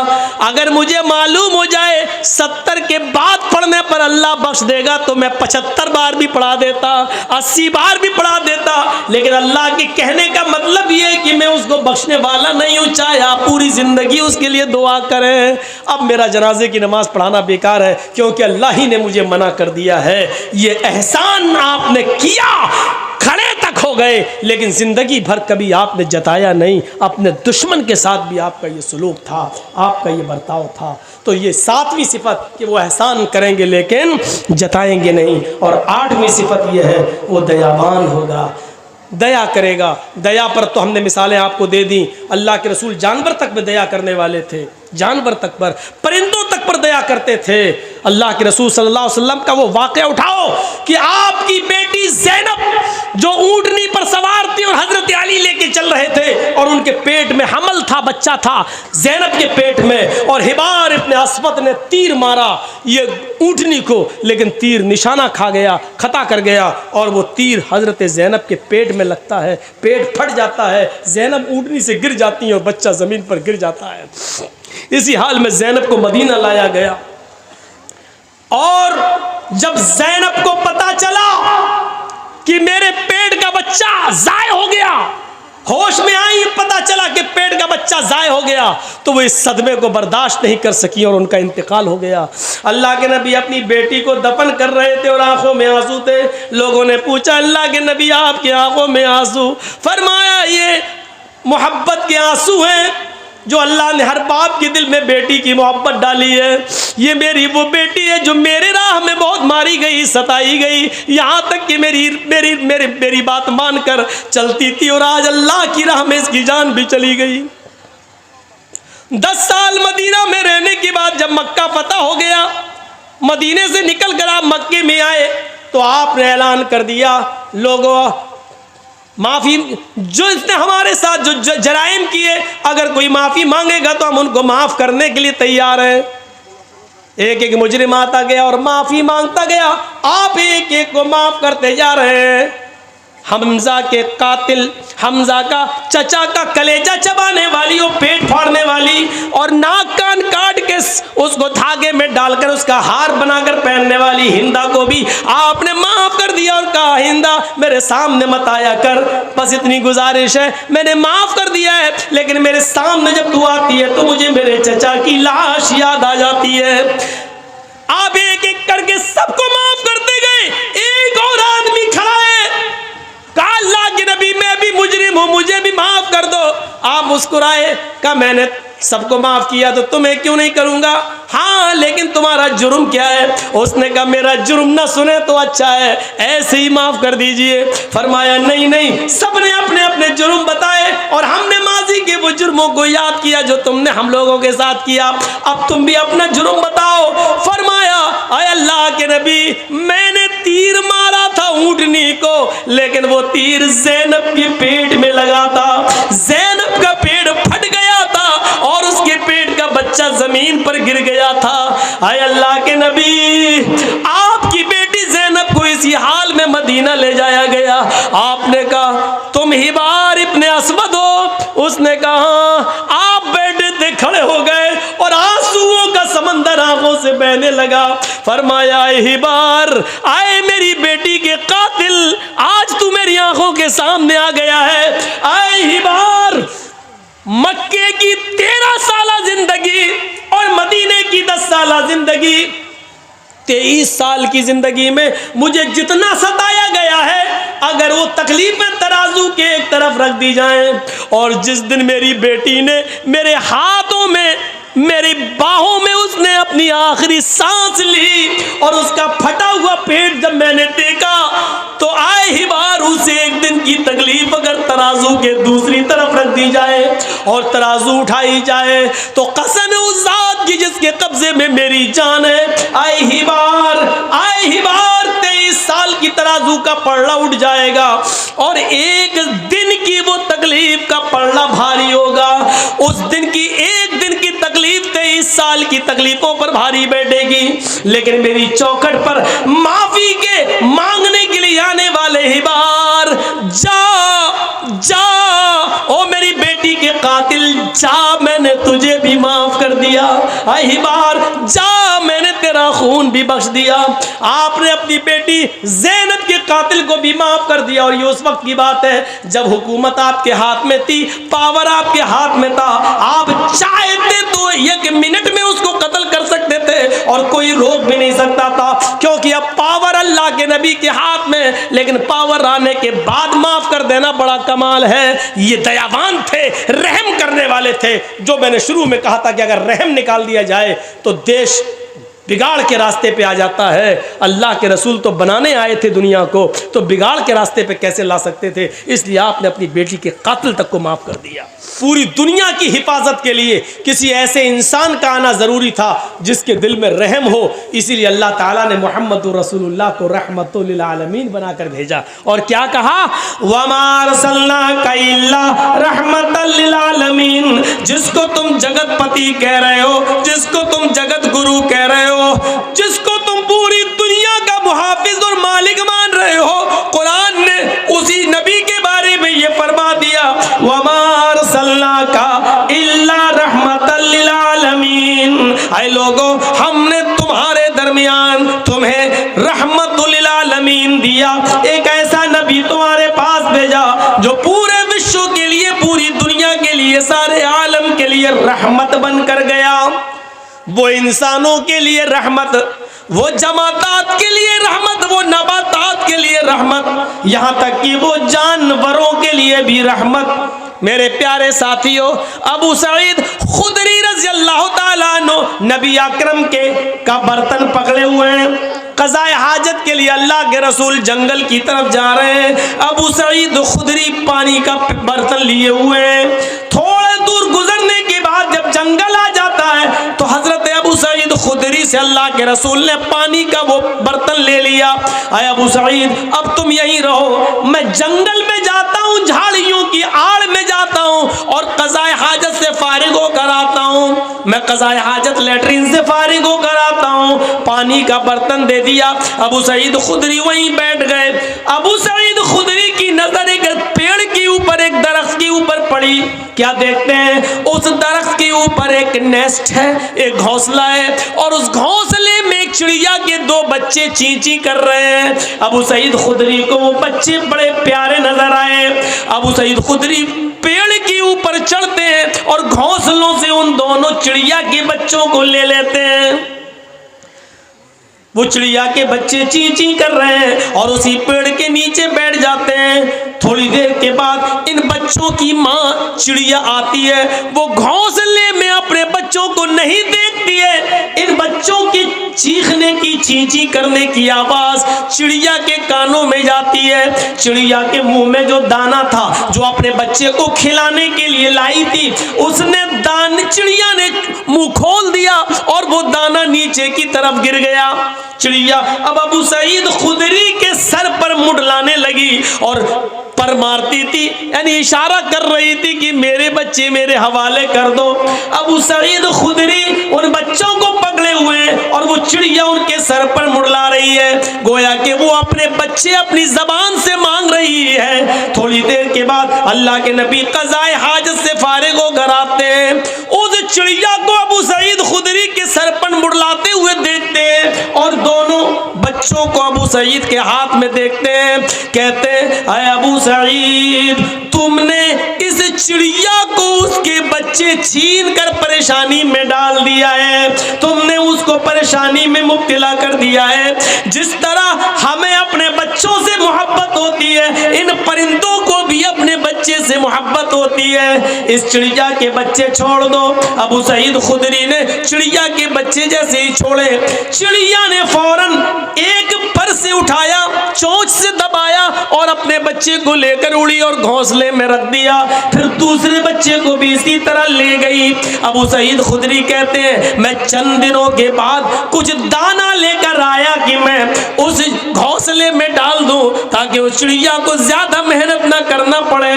[SPEAKER 1] अगर मुझे मालूम हो जाए 70 के बाद पढ़ने पर अल्लाह बख्श देगा तो मैं 75 बार भी पढ़ा देता, 80 बार भी पढ़ा देता, लेकिन अल्लाह के कहने का मतलब ये है कि मैं उसको बख्शने वाला नहीं हूँ, चाहे आप पूरी ज़िंदगी उसके लिए दुआ करें। अब मेरा जनाजे की नमाज पढ़ाना बेकार है क्योंकि अल्लाह ही ने मुझे मना कर दिया है। ये एहसान आपने किया, खड़े तक हो गए, लेकिन ज़िंदगी भर कभी आपने जताया नहीं। अपने दुश्मन के साथ भी आपका ये सलूक था, आपका ये बर्ताव था। तो ये 7वीं सिफत कि वो एहसान करेंगे लेकिन जताएंगे नहीं। और 8वीं सिफत ये है, वो दयावान होगा, दया करेगा। दया पर तो हमने मिसालें आपको दे दी। अल्लाह के रसूल जानवर तक में दया करने वाले थे, जानवर तक पर, परिंदों तक पर दया करते थे। अल्लाह के रसूल सल्लल्लाहु अलैहि वसल्लम का वो वाक़या उठाओ कि आपकी बेटी ज़ैनब जो ऊँटनी पर सवार थी और हज़रत अली लेके चल रहे थे और उनके पेट में हमल था, बच्चा था ज़ैनब के पेट में, और हिबार इब्ने अस्वद ने तीर मारा ये ऊँटनी को, लेकिन तीर निशाना खा गया, खता कर गया और वो तीर हज़रत ज़ैनब के पेट में लगता है, पेट फट जाता है, ज़ैनब ऊँटनी से गिर जाती है और बच्चा ज़मीन पर गिर जाता है। इसी हाल में ज़ैनब को मदीना लाया गया और जब ज़ैनब को पता चला कि मेरे पेट का बच्चा ज़ाय हो गया, होश में आई, पता चला कि पेट का बच्चा ज़ाय हो गया, तो वो इस सदमे को बर्दाश्त नहीं कर सकी और उनका इंतकाल हो गया। अल्लाह के नबी अपनी बेटी को दफन कर रहे थे और आंखों में आंसू थे। लोगों ने पूछा, अल्लाह के नबी आपकी आंखों में आंसू? फरमाया, ये मोहब्बत के आंसू हैं जो अल्लाह ने हर बाप के दिल में बेटी की मोहब्बत डाली है। ये मेरी वो बेटी है जो मेरे राह में बहुत मारी गई, सताई गई, यहाँ तक कि मेरी बात मानकर चलती थी और आज अल्लाह की राह में इसकी जान भी चली गई। 10 साल मदीना में रहने के बाद जब मक्का फतह हो गया, मदीने से निकल कर आप मक्के में आए तो आपने ऐलान कर दिया, लोगों माफ़ी, जो इसने हमारे साथ जो जराइम किए, अगर कोई माफ़ी मांगेगा तो हम उनको माफ़ करने के लिए तैयार हैं। एक एक मुजरिम आता गया और माफ़ी मांगता गया, आप एक एक को माफ़ करते जा रहे हैं। हमजा के कातिल हमजा का चचा का कलेजा चबाने वाली और पेट फाड़ने वाली और नाक कान काट के उसको धागे में डालकर उसका हार बनाकर पहनने वाली हिंदा को भी आपने माफ कर दिया और कहा हिंदा मेरे सामने मत आया कर, बस इतनी गुजारिश है, मैंने माफ कर दिया है, लेकिन मेरे सामने जब तू आती है तो मुझे मेरे चचा की लाश याद आ जाती है। आप एक एक करके सबको माफ करते गए। एक और आदमी खड़ा है, कहा अल्लाह के नबी मैं भी मुजरिम हूं, मुझे भी माफ कर दो। आप मुस्कुराए, कहा मैंने सबको माफ किया तो तुम्हें क्यों नहीं करूंगा? हाँ लेकिन तुम्हारा जुर्म क्या है? उसने कहा मेरा जुर्म ना सुने तो अच्छा है, ऐसे ही माफ कर दीजिए। फरमाया नहीं नहीं, सबने अपने अपने जुर्म बताए और हमने माजी के वो जुर्मों को याद किया जो तुमने हम लोगों के साथ किया, अब तुम भी अपना जुर्म बताओ। फरमाया आय अल्लाह के नबी मैंने तीर मारा था ऊंटनी को, लेकिन वो तीर ज़ैनब के पेट में लगा था, ज़ैनब का पेट फट गया था और उसके पेट का बच्चा जमीन पर गिर गया था। आय अल्लाह के नबी आपकी बेटी ज़ैनब को इसी हाल में मदीना ले जाया गया। आपने कहा तुम हिबार इब्ने अस्वद हो? उसने कहा। आप बैठे थे, खड़े हो गए और आंसुओं का समंदर आंखों से बहने लगा। फरमाया हिबार आए मेरी बेटी के कातिल, आज तू मेरी आंखों के सामने आ गया है। आए हिबार मक्के की 13 साल जिंदगी और मदीने की 10 साल जिंदगी, 23 साल की जिंदगी में मुझे जितना सताया गया है, अगर वो तकलीफें तराजू के एक तरफ रख दी जाएं और जिस दिन मेरी बेटी ने मेरे हाथों में मेरी बाहों में उसने अपनी आखिरी सांस ली और उसका फटा हुआ पेट जब मैंने देखा तो आए ही बार उसे एक दिन की तकलीफ अगर तराजू के दूसरी तरफ रख दी जाए और तराजू उठाई जाए तो कसम है उस जात की जिसके कब्जे में मेरी जान है। आए ही बार 23 साल की तराजू का पलड़ा उठ जाएगा और एक दिन की वो तकलीफ का पलड़ा भारी होगा। उस दिन की एक दिन की तकलीफ 23 साल की तकलीफों पर भारी बैठेगी, लेकिन मेरी चौखट पर माफी के मांगने के लिए आने वाले हिबार जा ओ मेरी बेटी के कातिल जा, मैंने तुझे भी माफ कर दिया। हिबार जा, मैंने तेरा खून भी बख्श दिया। आपने अपनी बेटी ज़ैनब के कातिल को भी माफ कर दिया और ये उस वक्त की बात है जब हुकूमत आपके हाथ में थी, पावर आपके हाथ में था। आप चाहते तो 1 मिनट में उसको कत्ल कर सकते थे और कोई रोक भी नहीं सकता था, क्योंकि अब पावर अल्लाह के नबी के हाथ में। लेकिन पावर आने के बाद माफ कर देना बड़ा कमाल है। ये दयावान थे, रहम करने वाले थे। जो मैंने शुरू में कहा था कि अगर रहम निकाल दिया जाए तो देश बिगाड़ के रास्ते पे आ जाता है। अल्लाह के रसूल तो बनाने आए थे दुनिया को, तो बिगाड़ के रास्ते पे कैसे ला सकते थे? इसलिए आपने अपनी बेटी के कातिल तक को माफ कर दिया। पूरी दुनिया की हिफाजत के लिए किसी ऐसे इंसान का आना ज़रूरी था जिसके दिल में रहम हो, इसीलिए अल्लाह ताला ने मुहम्मदुर रसूलुल्लाह को रहमतुल लिल आलमीन बनाकर भेजा। और क्या कहा? वमा अरसलनाका इल्ला रहमतल लिल आलमीन। जिसको तुम जगतपति कह रहे हो, जिसको तुम जगत गुरु कह रहे हो, जिसको तुम पूरी दुनिया का मुहाफिज और मालिक मान रहे हो, कुरान ने उसी नबी के बारे में ये फरमा दिया वमा अरसलनाका इल्ला रहमतल लिल आलमीन। ऐ लोगों, हमने तुम्हारे दरमियान तुम्हें रहमतुल लिल आलमीन दिया, एक ऐसा नबी तुम्हारे पास भेजा जो पूरे विश्व के लिए, पूरी दुनिया के लिए, सारे आलम के लिए रहमत बनकर गया। वो इंसानों के लिए रहमत, वो जमातात के लिए रहमत, वो नबातात के लिए रहमत, यहाँ तक कि वो जानवरों के लिए भी रहमत। मेरे प्यारे साथियों, अबू सईद खुदरी रज़ी अल्लाह ताला अन्हु नबी अकरम के का बर्तन पकड़े हुए हैं, क़ज़ाए हाजत के लिए अल्लाह के रसूल जंगल की तरफ जा रहे हैं। अबू सईद खुदरी पानी का बर्तन लिए हुए हैं। थोड़े दूर गुजरने के बाद जब जंगल आ जाता है तो हजरत अबू सईद खुदरी से अल्लाह के रसूल ने पानी का वो बर्तन ले लिया। आए अबू सईद, अब तुम यहीं रहो, मैं जंगल में जाता हूँ, झाड़ियों की आड़ में जाता हूँ और क़ज़ाए हाजत से फारिग होकर आता हूँ। मैं क़ज़ाए हाजत लेटरिन से फारिग होकर आता हूँ। पानी का बर्तन दे दिया। अबू सईद खुदरी वहीं बैठ गए। अबू सईद खुदरी की नजर एक पेड़ के ऊपर एक पड़ी। क्या देखते हैं, उस दरख्त के ऊपर एक नेस्ट है, एक घोंसला है, और उस घोंसले में एक चिड़िया के 2 बच्चे ची ची कर रहे हैं। अबू सईद खुदरी को वो बच्चे बड़े प्यारे नजर आए। अबू सईद खुदरी पेड़ के ऊपर चढ़ते हैं और घोंसलों से उन दोनों चिड़िया के बच्चों को ले लेते हैं। वो चिड़िया के बच्चे ची ची कर रहे हैं और उसी पेड़ के नीचे बैठ जाते हैं। थोड़ी देर के बाद इन बच्चों की माँ चिड़िया आती है। वो घोंसले में अपने बच्चों को नहीं देखती है। इन बच्चों की चीखने की, ची ची करने की आवाज चिड़िया के कानों में जाती है। चिड़िया के मुंह में जो दाना था, जो अपने बच्चे को खिलाने के लिए लाई थी, उसने चिड़िया ने मुंह खोल दिया और वो दाना नीचे की तरफ गिर गया। चिड़िया अब अबू सईद खुदरी के सर पर मुड़लाने लगी और पर मारती थी, यानी इशारा कर रही थी कि मेरे बच्चे मेरे हवाले कर दो। अबू सईद खुदरी उन बच्चों को पकड़े हुए और वो चिड़िया उनके सर पर मुड़ला रही है, गोया कि वो अपने बच्चे अपनी जबान से मांग रही है। थोड़ी देर के बाद अल्लाह के नबी क़ज़ाए हाजत से फारिग हो घर आते हैं। उस चिड़िया को अबू सईद खुदरी के सर पर मुड़लाते हुए देखते हैं और दोनों बच्चों को अबू सईद के हाथ में देखते हैं। कहते हैं, अय अबू सईद, तुमने इस चिड़िया को उसके बच्चे छीन कर परेशानी में डाल दिया है, तुमने उसको परेशानी में मुब्तला कर दिया है। जिस तरह हमें अपने बच्चों से मोहब्बत होती है, इन परिंदों को भी अपने बच्चे से मोहब्बत होती है। इस चिड़िया के बच्चे छोड़ दो। अबू सईद खुदरी ने चिड़िया के बच्चे जैसे ही छोड़े, चिड़िया ने फौरन एक पर से उठाया, चोंच से दबाया और अपने बच्चे को लेकर उड़ी और घोंसले में रख दिया। फिर दूसरे बच्चे को भी इसी तरह ले गई। अबू सईद खुदरी कहते हैं, मैं चंद दिनों के बाद कुछ दाना लेकर आया कि मैं उस घोंसले में डाल दूं ताकि उस चिड़िया को ज्यादा मेहनत ना करना पड़े।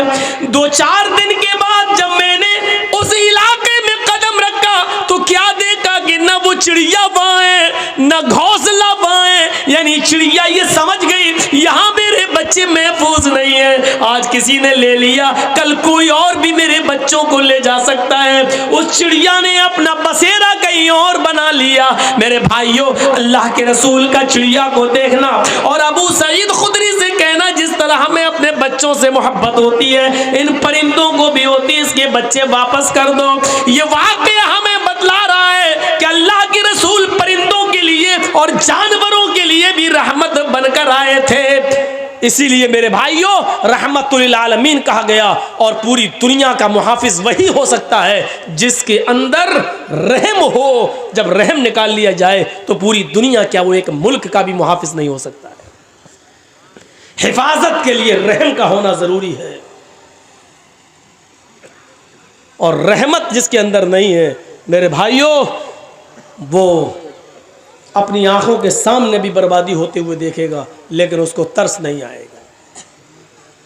[SPEAKER 1] 2-4 दिन के बाद जब मैंने उस इलाके में कदम रखा तो क्या देखा कि न वो चिड़िया वहां है, न घोंसला वहां है। यानी चिड़िया ये समझ गई यहाँ मेरे बच्चे महफूज नहीं है, आज किसी ने ले लिया, कल कोई और भी मेरे बच्चों को ले जा सकता है। उस चिड़िया ने अपना बसेरा कहीं और बना लिया। मेरे भाइयों, अल्लाह के रसूल का चिड़िया को देखना और अबू सईद खुदरी से कहना, जिस तरह हमें अपने बच्चों से मोहब्बत होती है, इन परिंदों को भी होती है, इसके बच्चे वापस कर दो। ये वाकया हमें बतला रहा है कि अल्लाह के रसूल परिंदों के लिए और जानवरों के लिए भी रहमत बनकर आए थे। इसीलिए मेरे भाइयों, रहमतुल आलमीन कहा गया और पूरी दुनिया का मुहाफिज वही हो सकता है जिसके अंदर रहम हो। जब रहम निकाल लिया जाए तो पूरी दुनिया, क्या वो एक मुल्क का भी मुहाफिज नहीं हो सकता है। हिफाजत के लिए रहम का होना जरूरी है, और रहमत जिसके अंदर नहीं है मेरे भाइयों, वो अपनी आंखों के सामने भी बर्बादी होते हुए देखेगा, लेकिन उसको तरस नहीं आएगा।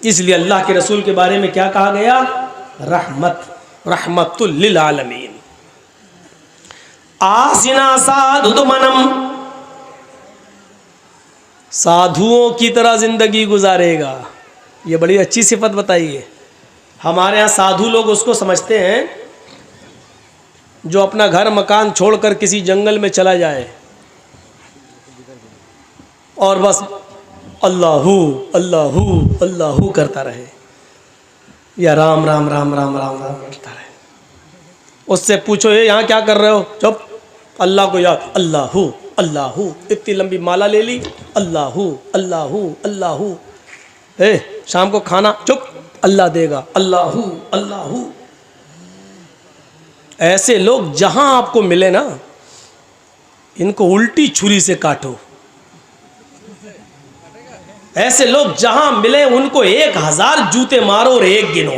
[SPEAKER 1] इसलिए अल्लाह के रसूल के बारे में क्या कहा गया? रहमतुल लिल आलमीन। आसिना साधुमनम, साधुओं की तरह जिंदगी गुजारेगा। ये बड़ी अच्छी सिफत बताई है। हमारे यहाँ साधु लोग उसको समझते हैं जो अपना घर मकान छोड़कर किसी जंगल में चला जाए और बस अल्लाहू अल्लाहू अल्लाहू करता रहे, या राम राम राम राम राम राम करता रहे। उससे पूछो, ये यहाँ क्या कर रहे हो? चुप, अल्लाह को याद, अल्लाहू अल्लाहू, इतनी लंबी माला ले ली, अल्लाहू अल्लाहू अल्लाहू। शाम को खाना, चुप, अल्लाह देगा, अल्लाहू अल्लाहू। ऐसे लोग जहां आपको मिले ना, इनको उल्टी छुरी से काटो। ऐसे लोग जहां मिले उनको 1000 जूते मारो और एक गिनो।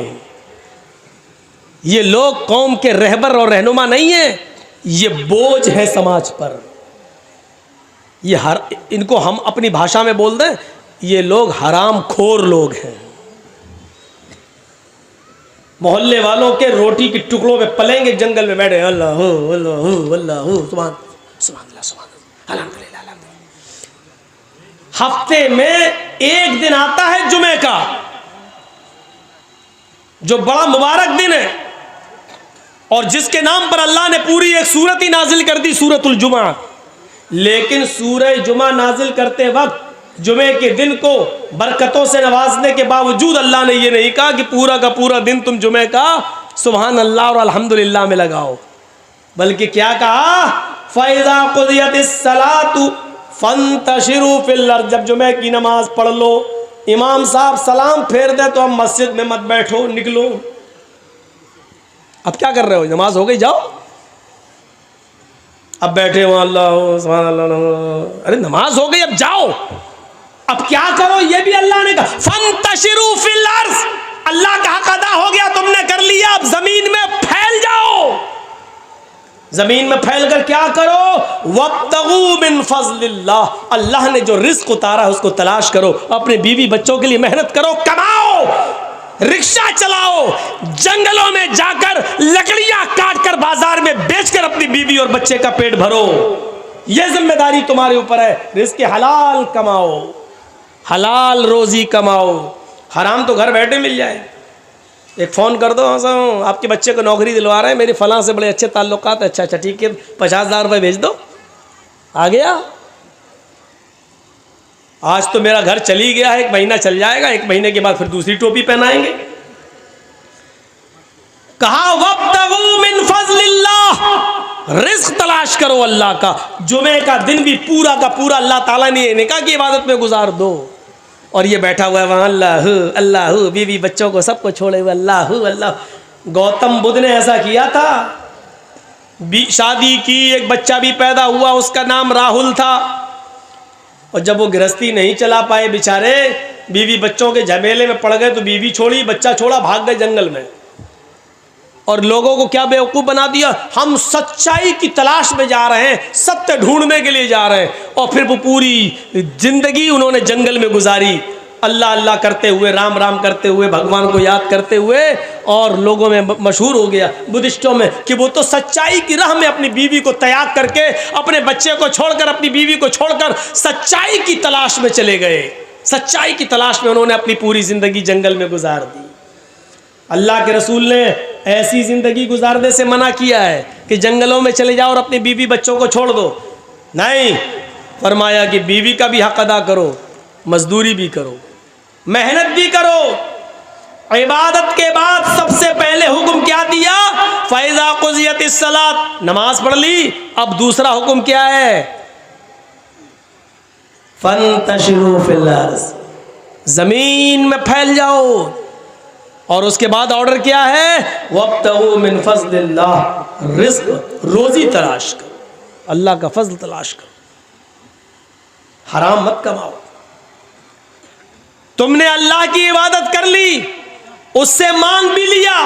[SPEAKER 1] ये लोग कौम के रहबर और रहनुमा नहीं है, ये बोझ है समाज पर। ये इनको हम अपनी भाषा में बोल दें, ये लोग हराम खोर लोग हैं। मोहल्ले वालों के रोटी के टुकड़ों पे पलेंगे, जंगल में बैठे अल्लाहू अल्लाहू अल्लाहू सुभान सुभान सुभान अल्हम्दुलिल्लाह। हफ्ते में एक दिन आता है जुमे का, जो बड़ा मुबारक दिन है और जिसके नाम पर अल्लाह ने पूरी एक सूरत ही नाजिल कर दी, सूरतुल जुमा। लेकिन सूरह जुमा नाजिल करते वक्त जुमे के दिन को बरकतों से नवाजने के बावजूद अल्लाह ने यह नहीं कहा कि पूरा का पूरा दिन तुम जुमे का सुभान अल्लाह और अल्हम्दुलिल्लाह में लगाओ, बल्कि क्या कहा, फ़इज़ा क़ुदियतिस सलातु फ़ंतशिरू फ़िल अर्ज़, जब जुमे की नमाज पढ़ लो, इमाम साहब सलाम फेर दे तो अब मस्जिद में मत बैठो, निकलो। अब क्या कर रहे हो, नमाज हो गई, जाओ। अब बैठे हो अल्लाह सुभान अल्लाह, अरे नमाज हो गई, अब जाओ। अब क्या करो, ये भी अल्लाह ने कहा, फ़ंतशिरू फ़िल अर्ज़, अल्लाह का हक अदा हो गया, तुमने कर लिया, अब जमीन में फैल जाओ। जमीन में फैल कर क्या करो, वब्तगू मिन फज़लिल्लाह, अल्लाह ने जो रिस्क उतारा है उसको तलाश करो, अपने बीवी बच्चों के लिए मेहनत करो, कमाओ, रिक्शा चलाओ, जंगलों में जाकर लकड़ियां काटकर बाजार में बेचकर अपनी बीवी और बच्चे का पेट भरो। यह जिम्मेदारी तुम्हारे ऊपर है। रिस्क हलाल कमाओ, हलाल रोजी कमाओ, हराम तो घर बैठे मिल जाए। एक फ़ोन कर दो, आपके बच्चे को नौकरी दिलवा रहे हैं, मेरे फलां से बड़े अच्छे ताल्लुकात है, अच्छा ठीक है, 50,000 रुपये भेज दो, आ गया। आज तो मेरा घर चली गया है, 1 महीना चल जाएगा, 1 महीने के बाद फिर दूसरी टोपी पहनाएंगे। कहा वब्तगू मिन फज़लिल्लाह, रिस्क तलाश करो अल्लाह का। जुमे का दिन भी पूरा का पूरा अल्लाह ताला ने ये नहीं कहा कि इबादत में गुजार दो, और ये बैठा हुआ है वहाँ अल्लाह अल्लाह, बीवी बच्चों को सबको छोड़े हुए अल्लाह अल्लाह। गौतम बुद्ध ने ऐसा किया था, शादी की, एक बच्चा भी पैदा हुआ, उसका नाम राहुल था, और जब वो गृहस्थी नहीं चला पाए बेचारे, बीवी बच्चों के झमेले में पड़ गए, तो बीवी छोड़ी, बच्चा छोड़ा, भाग गए जंगल में। और लोगों को क्या बेवकूफ़ बना दिया, हम सच्चाई की तलाश में जा रहे हैं, सत्य ढूंढने के लिए जा रहे हैं, और फिर वो पूरी जिंदगी उन्होंने जंगल में गुजारी, अल्लाह अल्लाह करते हुए, राम राम करते हुए, भगवान को याद करते हुए, और लोगों में मशहूर हो गया बुद्धिस्टों में कि वो तो सच्चाई की राह में अपनी बीवी को त्याग करके, अपने बच्चे को छोड़कर, अपनी बीवी को छोड़कर सच्चाई की तलाश में चले गए। सच्चाई की तलाश में उन्होंने अपनी पूरी ज़िंदगी जंगल में गुजार दी। अल्लाह के रसूल ने ऐसी ज़िंदगी गुजारने से मना किया है कि जंगलों में चले जाओ और अपनी बीवी बच्चों को छोड़ दो, नहीं, फरमाया कि बीवी का भी हक अदा करो, मजदूरी भी करो, मेहनत भी करो। इबादत के बाद सबसे पहले हुक्म क्या दिया, फ़इज़ा क़ुज़ियतिस सलात, नमाज पढ़ ली, अब दूसरा हुक्म क्या है, फ़ंतशिरू फ़िल अर्ज़, ज़मीन में फैल जाओ। और उसके बाद ऑर्डर क्या है, वब्तगू मिन फज़लिल्लाह, रिस्क रोजी तलाश करो, अल्लाह का फजल तलाश करो, हराम मत कमाओ। तुमने अल्लाह की इबादत कर ली, उससे मांग भी लिया,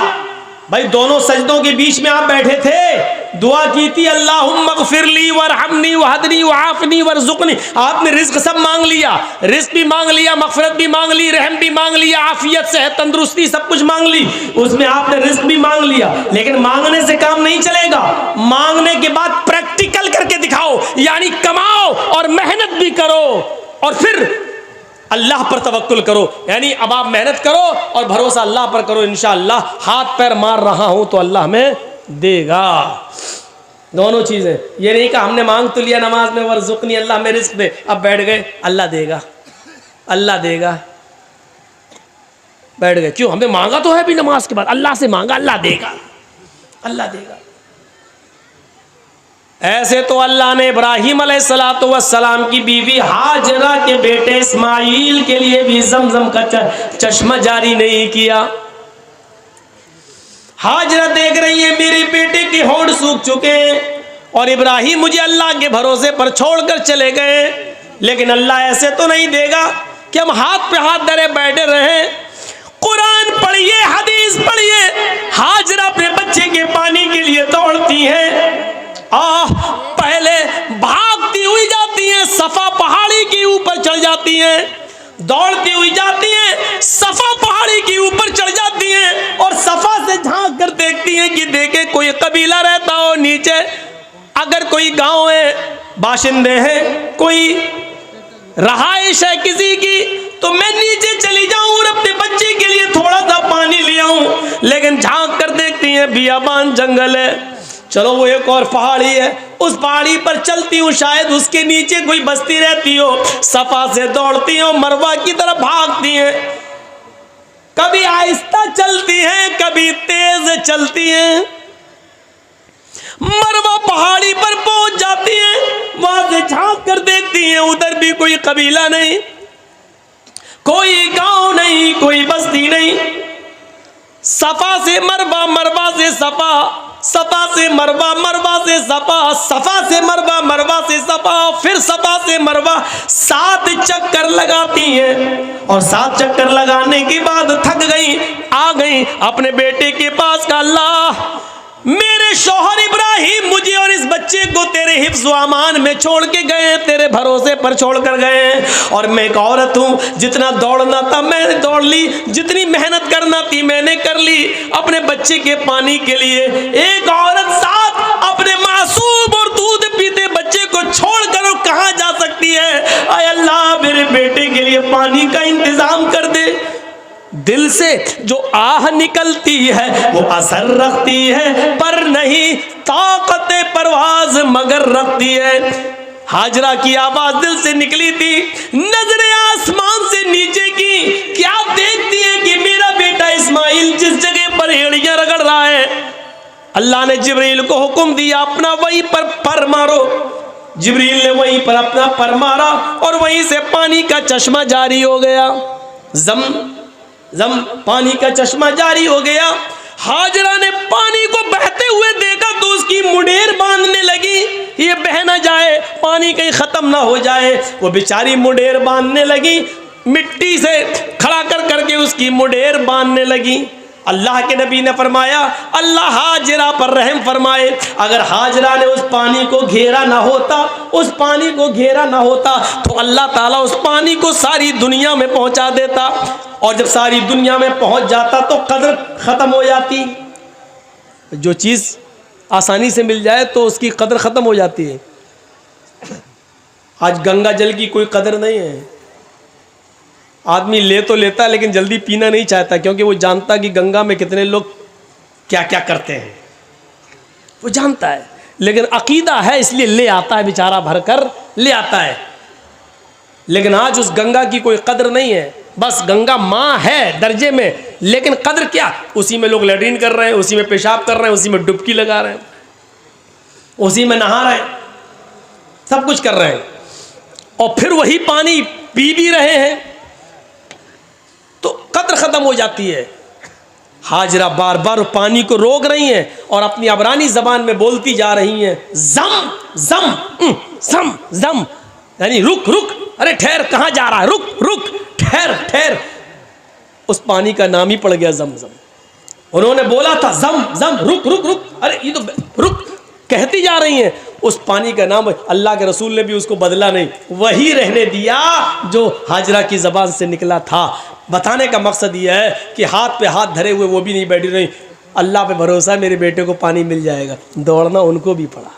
[SPEAKER 1] भाई दोनों सजदों के बीच में आप बैठे थे, दुआ की थी अल्लाहुम्मा ग़फ़िरली वरहमनी वहदनी वआफ़नी वरज़ुक़नी, आपने रिज़्क़ सब मांग लिया, रिज़्क़ भी मांग लिया, मग़फ़िरत भी मांग ली, रहम भी मांग लिया, आफ़ियत सेहत तंदुरुस्ती सब कुछ मांग ली, उसमें आपने रिज़्क़ भी मांग लिया। लेकिन मांगने से काम नहीं चलेगा, मांगने के बाद प्रैक्टिकल करके दिखाओ, यानी कमाओ और मेहनत भी करो, और फिर अल्लाह पर तवक्कुल करो, यानी अब आप मेहनत करो और भरोसा अल्लाह पर करो, इंशाअल्लाह हाथ पैर मार रहा हूं तो अल्लाह में देगा। दोनों चीज़ें, ये नहीं कि हमने मांग तो लिया नमाज में, वरज़ुक़नी, अल्लाह में रिज़्क़ दे, अब बैठ गए अल्लाह देगा, अल्लाह देगा, बैठ गए, क्यों, हमने मांगा तो है भी नमाज के बाद, अल्लाह से मांगा, अल्लाह देगा, अल्लाह देगा। ऐसे तो अल्लाह ने इब्राहीम अलैहिस्सलातु वस्सलाम की बीवी हाजरा के बेटे इस्माइल के लिए भी ज़मज़म का चश्मा जारी नहीं किया। हाजरा देख रही है मेरे बेटे के होंठ सूख चुके हैं, और इब्राहीम मुझे अल्लाह के भरोसे पर छोड़कर चले गए, लेकिन अल्लाह ऐसे तो नहीं देगा कि हम हाथ पे हाथ धरे बैठे रहें। कुरान पढ़िए, हदीस पढ़िए, हाजरा अपने बच्चे के पानी के लिए दौड़ती हैं, पहले भागती हुई जाती हैं, सफा पहाड़ी के ऊपर चढ़ जाती हैं, दौड़ती हुई जाती हैं, सफा पहाड़ी के ऊपर चढ़ जाती हैं, और सफा से झांक कर देखती हैं कि देखे कोई कबीला रहता हो नीचे, अगर कोई गांव है, बाशिंदे हैं, कोई रहाइश है किसी की, तो मैं नीचे चली जाऊं और अपने बच्चे के लिए थोड़ा सा पानी ले आऊं। लेकिन झांक कर देखती हैं बियाबान जंगल है। चलो वो एक और पहाड़ी है, उस पहाड़ी पर चलती हूँ, शायद उसके नीचे कोई बस्ती रहती हो। सफा से दौड़ती हो, मरवा की तरफ भागती हैं। कभी आहिस्ता चलती हैं, कभी तेज चलती हैं। मरवा पहाड़ी पर पहुंच जाती हैं, वहां से झांक कर देखती हैं, उधर भी कोई कबीला नहीं, कोई गांव नहीं, कोई बस्ती नहीं। सफा से मरवा, मरवा से सफा, सफा से मरवा, मरवा से सफा, सफा से मरवा, मरवा से सफा, फिर सफा से मरवा 7 चक्कर लगाती हैं। और 7 चक्कर लगाने के बाद थक गई, आ गई अपने बेटे के पास का, अल्लाह मेरे शौहर इब्राहिम मुझे और इस बच्चे को तेरे हिफ्ज़ व अमान में छोड़ के गए, तेरे भरोसे पर छोड़ कर गए। और मैं एक औरत हूँ, जितना दौड़ना था मैंने दौड़ ली, जितनी मेहनत करना थी मैंने कर ली अपने बच्चे के पानी के लिए। एक औरत साथ अपने मासूम और दूध पीते बच्चे को छोड़ कर कहाँ जा सकती है? आय अल्लाह मेरे बेटे के लिए पानी का इंतजाम कर दे। दिल से जो आह निकलती है वो असर रखती है, पर नहीं ताकत परवाज मगर रखती है। हाजरा की आवाज दिल से निकली थी, नजरें आसमान से नीचे की, क्या देखती है कि मेरा बेटा इस्माइल जिस जगह पर एड़ियां रगड़ रहा है, अल्लाह ने जिब्रील को हुक्म दिया अपना वहीं पर मारो। जिब्रील ने वहीं पर अपना पर मारा और वहीं से पानी का चश्मा जारी हो गया। जम पानी का चश्मा जारी हो गया। हाजरा ने पानी को बहते हुए देखा तो उसकी मुंडेर बांधने लगी, ये बह ना जाए, पानी कहीं खत्म ना हो जाए। वो बेचारी मुंडेर बांधने लगी, मिट्टी से खड़ा कर करके उसकी मुंडेर बांधने लगी। अल्लाह के नबी ने फरमाया, अल्लाह हाजरा पर रहम फरमाए, अगर हाजरा ने उस पानी को घेरा ना होता, उस पानी को घेरा ना होता तो अल्लाह ताला उस पानी को सारी दुनिया में पहुंचा देता। और जब सारी दुनिया में पहुंच जाता तो कदर ख़त्म हो जाती। जो चीज़ आसानी से मिल जाए तो उसकी कदर ख़त्म हो जाती है। आज गंगा जल की कोई कदर नहीं है। आदमी ले तो लेता है लेकिन जल्दी पीना नहीं चाहता, क्योंकि वो जानता कि गंगा में कितने लोग क्या क्या करते हैं, वो जानता है। लेकिन अकीदा है इसलिए ले आता है, बेचारा भर कर ले आता है। लेकिन आज उस गंगा की कोई कदर नहीं है। बस गंगा माँ है दर्जे में, लेकिन कदर क्या? उसी में लोग लैट्रीन कर रहे हैं, उसी में पेशाब कर रहे हैं, उसी में डुबकी लगा रहे हैं, उसी में नहा रहे हैं, सब कुछ कर रहे हैं, और फिर वही पानी पी भी रहे हैं, तो कदर ख़त्म हो जाती है। हाजरा बार बार पानी को रोक रही हैं और अपनी अबरानी ज़बान में बोलती जा रही हैं, जम जम जम जम, यानी रुक रुक, अरे ठहर, कहाँ जा रहा है, रुक रुक, ठहर ठहर। उस पानी का नाम ही पड़ गया जमजम। उन्होंने बोला था जम जम, रुक रुक रुक, अरे ये तो रुक, कहती जा रही हैं। उस पानी का नाम अल्लाह के रसूल ने भी उसको बदला नहीं, वही रहने दिया जो हाजरा की ज़बान से निकला था। बताने का मकसद यह है कि हाथ पे हाथ धरे हुए वो भी नहीं बैठी रही, अल्लाह पे भरोसा, मेरे बेटे को पानी मिल जाएगा, दौड़ना उनको भी पड़ा।